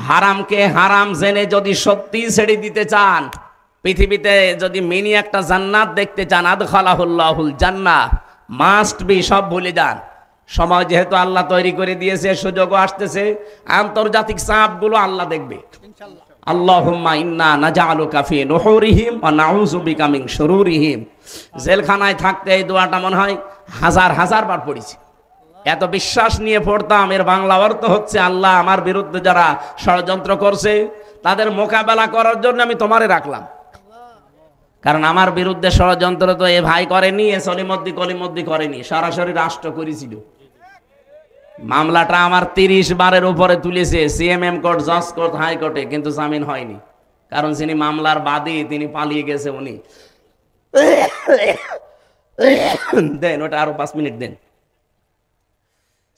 হারামকে হারাম জেনে যদি সত্যি ছেড়ে দিতে চান, পৃথিবীতে যদি মিনি একটা জান্নাত দেখতে চান, আদখালাহুল্লাহুল জান্নাহ, মাস্ট বি সব ভুলে যান। সময় যেহেতু আল্লাহ তৈরি করে দিয়েছে, সুযোগও আসতেছে, আন্তর্জাতিক চাপগুলো আল্লাহ দেখবে। আল্লাহুম্মা ইন্না নাজআলুকা ফি নুহুরিহিম ওয়া নাউযু বিকা মিন শুরুরিহিম। জেলখানায় থাকতে এই দোয়াটা মনে হয় হাজার হাজার বার পড়েছি। এত বিশ্বাস নিয়ে পড়তাম। এর বাংলা অর্থ হচ্ছে, আল্লাহ আমার বিরুদ্ধে যারা ষড়যন্ত্র করছে তাদের মোকাবেলা করার জন্য আমি তোমারে রাখলাম। কারণ আমার বিরুদ্ধে ষড়যন্ত্র তো এ ভাই করেনি, এ সলিমদ্দি কলিমদ্দি করেনি, সরাসরি রাষ্ট্র করেছিল। মামলাটা আমার 30 বারের উপরে তুলেছে, সিএমএম কোর্ট, জজ কোর্ট, হাইকোর্টে, কিন্তু জামিন হয়নি। কারণ যিনি মামলার বাদী তিনি পালিয়ে গেছে। উনি দেন ওটা আরো 5 মিনিট দেন।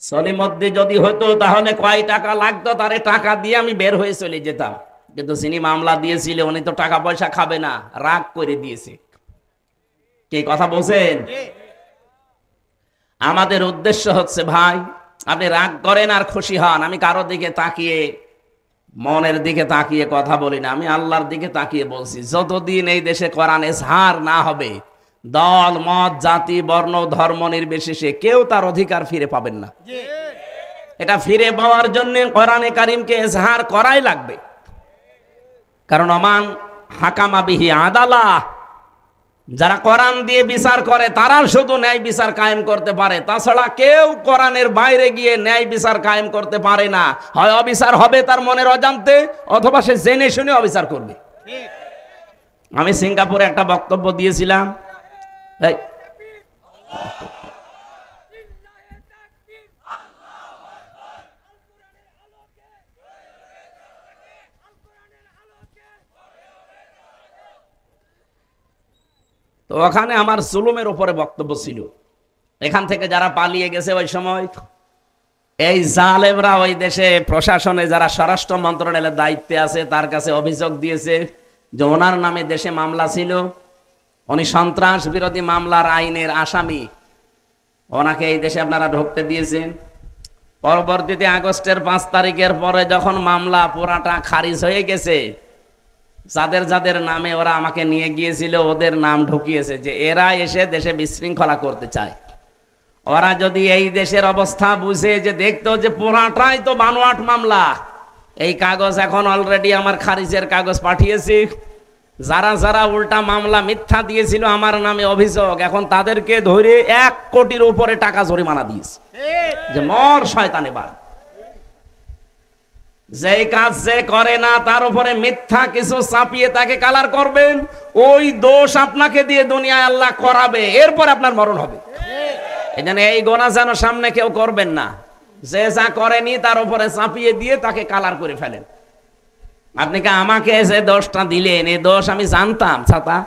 সলিমদ্দি যদি হতো তাহলে কয় টাকা লাগতো, তারে টাকা দিয়ে আমি বের হয়ে চলে যেতাম। কিন্তু যিনি মামলা দিয়েছিল উনি তো টাকা পয়সা খাবে না, রাগ করে দিয়েছে। কি কথা বলছেন? আমাদের উদ্দেশ্য হচ্ছে, ভাই আপনি রাগ করেন আর খুশি হন, আমি কারো দিকে তাকিয়ে, মনের দিকে তাকিয়ে কথা বলি না, আমি আল্লাহর দিকে তাকিয়ে বলছি। যতদিন এই দেশে কোরআন এজহার না হবে, দল মত জাতি বর্ণ ধর্ম নির্বিশেষে কেউ তার অধিকার ফিরে পাবেন না। এটা ফিরে পাওয়ার জন্য কোরআনে কারিমকে ইজহার করাই লাগবে। কারণ অমান হাকামা বিহি আদালা, যারা কোরআন দিয়ে বিচার করে তারা শুধু ন্যায় বিচার কায়েম করতে পারে, তাছাড়া কেউ কোরআনের বাইরে গিয়ে ন্যায় বিচার কায়েম করতে পারে না। হয় অবিচার হবে তার মনের অজান্তে, অথবা সে জেনে শুনে অবিচার করবে। আমি সিঙ্গাপুরে একটা বক্তব্য দিয়েছিলাম, তো ওখানে আমার জুলুমের উপরে বক্তব্য ছিল। এখান থেকে যারা পালিয়ে গেছে ওই সময়, এই জালেমরা ওই দেশে প্রশাসনে যারা স্বরাষ্ট্র মন্ত্রণালয়ের দায়িত্বে আছে তার কাছে অভিযোগ দিয়েছে যে ওনার নামে দেশে মামলা ছিল, উনি সন্ত্রাস বিরোধী মামলার আইনের আসামি, ওনাকে এই দেশে আপনারা ঢুকতে দিয়েছেন। পরবর্তীতে আগস্টের 5 তারিখের পরে যখন মামলা পুরাটা খারিজ হয়ে গেছে, যাদের যাদের নামে ওরা আমাকে নিয়ে গিয়েছিল ওদের নাম ঢুকিয়েছে যে এরা এসে দেশে বিশৃঙ্খলা করতে চায়। ওরা যদি এই দেশের অবস্থা বুঝে যে দেখতো যে পুরাটাই তো বানোয়াট মামলা, এই কাগজ এখন অলরেডি আমার খারিজের কাগজ পাঠিয়েছি, যারা যারা উল্টা মামলা মিথ্যা দিয়েছিল আমার নামে অভিযোগ, এখন তাদেরকে ধরে 1 কোটির উপরে টাকা জরিমানা দিয়েছে যে মর শয়তানে বার। যেই কাজ যে করে না তার উপরে মিথ্যা কিছু চাপিয়ে তাকে কালার করবেন, ওই দোষ আপনাকে দিয়ে দুনিয়ায় আল্লাহ করাবে, এরপর আপনার মরণ হবে। এই জন্য এই গোনা যেন সামনে কেউ করবেন না, যে যা করেনি তার উপরে চাপিয়ে দিয়ে তাকে কালার করে ফেলেন। আপনি কি আমাকে যে দোষটা দিলেন, এই দোষ আমি জানতাম? ছাতা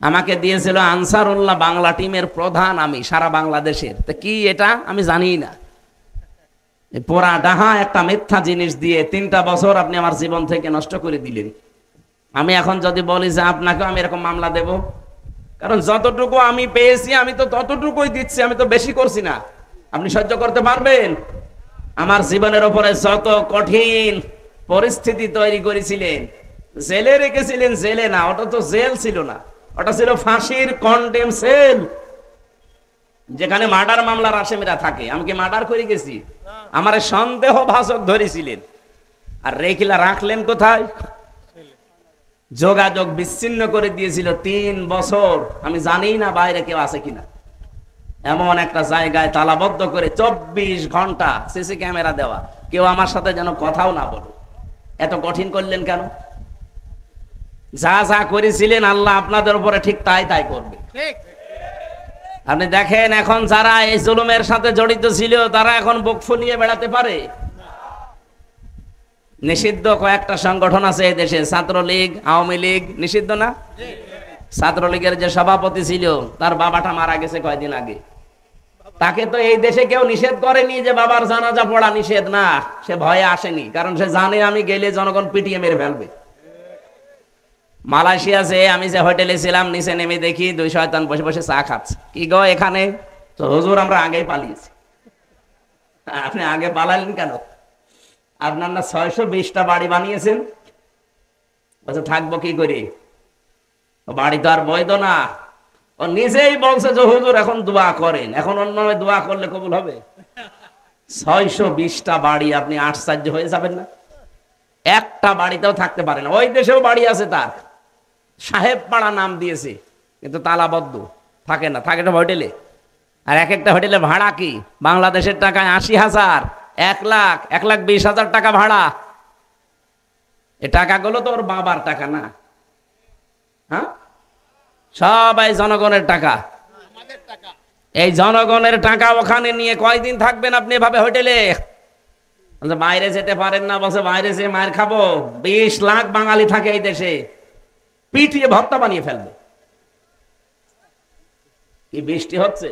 আমাকে দিয়েছিল আনসারুল্লাহ বাংলা টিমের প্রধান, আমি সারা বাংলাদেশের, তো কি এটা আমি জানি না। পোড়া ডাহা একটা মিথ্যা জিনিস দিয়ে 3টা বছর আপনি আমার জীবন থেকে নষ্ট করে দিলেন। আমি এখন যদি বলি যে আপনাকে আমি এরকম মামলা দেব, কারণ যতটুকু আমি পেয়েছি আমি তো ততটুকুই দিচ্ছি, আমি তো বেশি করছি না। আপনি সহ্য করতে পারবেন? আমার জীবনের উপরে যত কঠিন পরিস্থিতি তৈরি করেছিলেন, জেলে রেখেছিলেন, জেলে না, ওটা তো জেল ছিল না, ওটা ছিল ফাঁসির কন্ডেম সেল, যেখানে মার্ডার মামলার আসামিরা থাকে। আমি কি মার্ডার করে গেছি? আমার সন্দেহ ভাজক ধরেছিলেন, আর রেখিলা রাখলেন কোথায়? যোগাযোগ বিচ্ছিন্ন করে দিয়েছিল 3 বছর। আমি জানি না বাইরে কেউ আছে কিনা, এমন একটা জায়গায় তালাবদ্ধ করে 24 ঘন্টা সিসি ক্যামেরা দেওয়া, কেউ আমার সাথে যেন কথাও না বলে। এত কঠিন করলেন কেন? যা যা করেছিলেন আল্লাহ আপনাদের উপরে ঠিক তাই তাই করবে। আপনি দেখেন এখন যারা এই জুলুমের সাথে জড়িত ছিল তারা এখন বুক ফুলিয়ে বেড়াতে পারে। নিষিদ্ধ কয়েকটা সংগঠন আছে এই দেশে, ছাত্রলীগ, আওয়ামী লীগ, নিষিদ্ধ না? ছাত্রলীগের যে সভাপতি ছিল তার বাবাটা মারা গেছে কয়েকদিন আগে, তাকে তো এই দেশে কেউ নিষেধ করেনি যে বাবার জানাজা পড়া নিষেধ না, সে ভয়ে আসেনি, কারণ সে জানে আমি গেলে জনগণ পিটিয়ে মেরে ফেলবে। মালয়েশিয়াতে আমি যে হোটেলে ছিলাম, নিচে নেমে দেখি 2 শয়তান বসে বসে চা খাচ্ছে। কি গো এখানে? তো হুজুর আমরা আগেই পালিয়েছি। আপনি আগে পালালেন কেন? আপনার না 620টা বাড়ি বানিয়েছেন, বলছে থাকবো কি করে, বাড়ি তো আর বৈধ না। ও নিজেই বলছে যে হুজুর এখন দোয়া করেন, এখন অন্য দোয়া করলে কবুল হবে? 620টা বাড়ি, আপনি আশ্চর্য হয়ে যাবেন না? একটা বাড়িতেও থাকতে পারে না। ওই দেশেও বাড়ি আছে তার, সাহেব পাড়া নাম দিয়েছে, কিন্তু তালাবদ্ধ, থাকে না, থাকে হোটেলে। আর এক একটা হোটেলে ভাড়া কি বাংলাদেশের টাকায় 80,000, 1 লাখ, 1,20,000 টাকা ভাড়া। এই টাকাগুলো তো ওর বাবার টাকা না, হ্যাঁ, সবাই জনগণের টাকা। এই জনগণের টাকা ওখানে নিয়ে কয়দিন থাকবেন আপনি এভাবে হোটেলে? বাইরে যেতে পারেন না, বসে বাইরে যেয়ে মায়ের খাবো। 20 লাখ বাঙালি থাকে এই দেশে, পিটিয়ে ভর্তা বানিয়ে ফেলবে। কি বৃষ্টি হচ্ছে?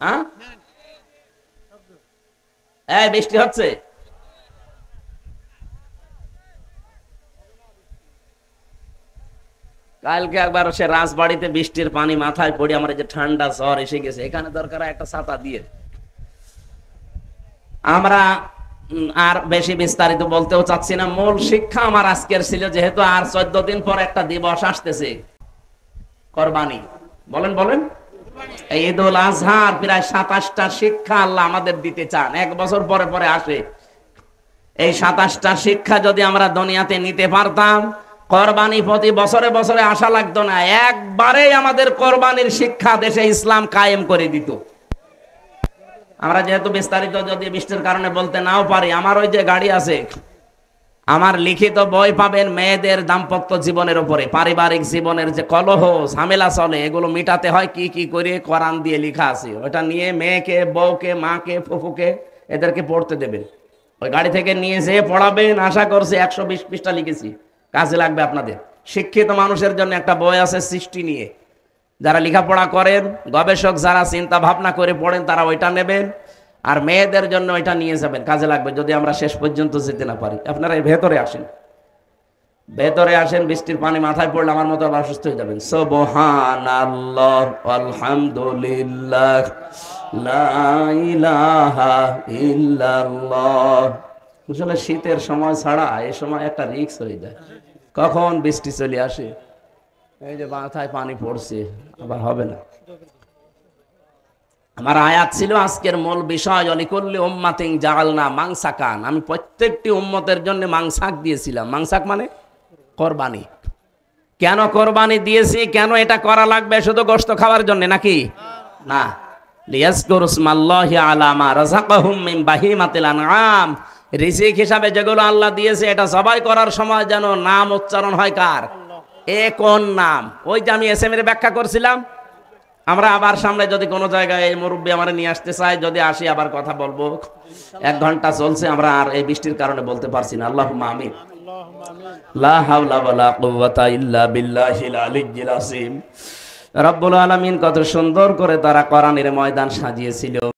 হ্যাঁ, এই বৃষ্টি হচ্ছে। কালকে একবার সে রাজবাড়িতে বৃষ্টির পানি মাথায় পড়ে আমার যে ঠান্ডা জ্বর এসে গেছে, এখানে দরকার একটা ছাতা দিয়ে। আমরা আর বেশি বিস্তারিত বলতেও চাচ্ছি না। মূল শিক্ষা আমার আজকের ছিল, যেহেতু আর 14 দিন পর একটা দিবস আসতেছে, কোরবানি। বলেন বলেন। এই ঈদুল আজহার প্রায় 27টা শিক্ষা আল্লাহ আমাদের দিতে চান, এক বছর পরে পরে আসে। এই 27টা শিক্ষা যদি আমরা দুনিয়াতে নিতে পারতাম, কোরবানি প্রতি বছরে বছরে আসা লাগতো না, একবারেই আমাদের কোরবানির শিক্ষা দেশে ইসলাম কায়েম করে দিত। আমরা যেহেতু বিস্তারিত যদি বৃষ্টির কারণে বলতে নাও পারি, আমার ওই যে গাড়ি আছে, আমার লিখিত বই পাবেন মেয়েদের দাম্পত্য জীবনের উপরে, পারিবারিক জীবনের যে কলহ ঝামেলা চলে, এগুলো মিটাতে হয় কি কি করে, কোরআন দিয়ে লেখা আছে। ওটা নিয়ে মেয়েকে, বউকে, মাকে, ফুফুকে এদেরকে পড়তে দেবেন। ওই গাড়ি থেকে নিয়ে যেয়ে পড়াবেন। আশা করছি 120 পৃষ্ঠা লিখেছি, কাজে লাগবে আপনাদের। শিক্ষিত মানুষের জন্য একটা বই আছে সৃষ্টি নিয়ে, যারা লেখাপড়া করেন, গবেষক যারা চিন্তা ভাবনা করে পড়েন, তারা ওইটা নেবেন। আর মেয়েদের জন্য ওইটা নিয়ে যাবেন, কাজে লাগবে যদি আমরা শেষ পর্যন্ত যেতে না পারি। আপনারা ভেতরে আসেন, ভেতরে আসেন। বৃষ্টির পানি মাথায় পড়লে আমার মতো আবার অসুস্থ হয়ে যাবেন। সুবহানাল্লাহ, আলহামদুলিল্লাহ, লা ইলাহা ইল্লাল্লাহ। আসলে শীতের সময় ছাড়া এই সময় একটা রিস্ক হয়ে যায়, কখন বৃষ্টি চলে আসে। এই যে মাথায় পানি পড়ছে, আবার হবে না। আমার আয়াত ছিল আজকের মূল বিষয়, অলিকুল্লি উম্মাতিন জাআলনা মানসাকান। আমি প্রত্যেকটি উম্মতের জন্য মাংসাক দিয়েছিলাম। মাংসাক মানে কোরবানি। কেন কোরবানি দিয়েছি, কেন এটা করা লাগবে? শুধু গোশত খাওয়ার জন্য নাকি? না, লিয়াজকুরু ইসমাল্লাহি আলা মা রাযাকাহুম মিন বাহিমাতিল আনআম। রিজিক হিসাবে যেগুলো আল্লাহ দিয়েছে, এটা সবাই করার সময় যেন নাম উচ্চারণ হয় কার? এ কোন নাম? ওই যে আমি এসএম এর ব্যাখ্যা করছিলাম। আমরা আবার সামনে যদি কোনো জায়গায় এই মুরব্বী আমার নিয়ে আসতে চাই, যদি আসি আবার কথা বলবো। 1 ঘন্টা চলছে, আমরা আর এই বৃষ্টির কারণে বলতে পারছি না। আল্লাহুম্মা আমিন। লা হাওলা ওয়ালা কুওয়াতা ইল্লা বিল্লাহিল আলিয়্যিল আযীম। রব্বুল আলামিন কত সুন্দর করে তারা কোরআনের ময়দান সাজিয়েছিল।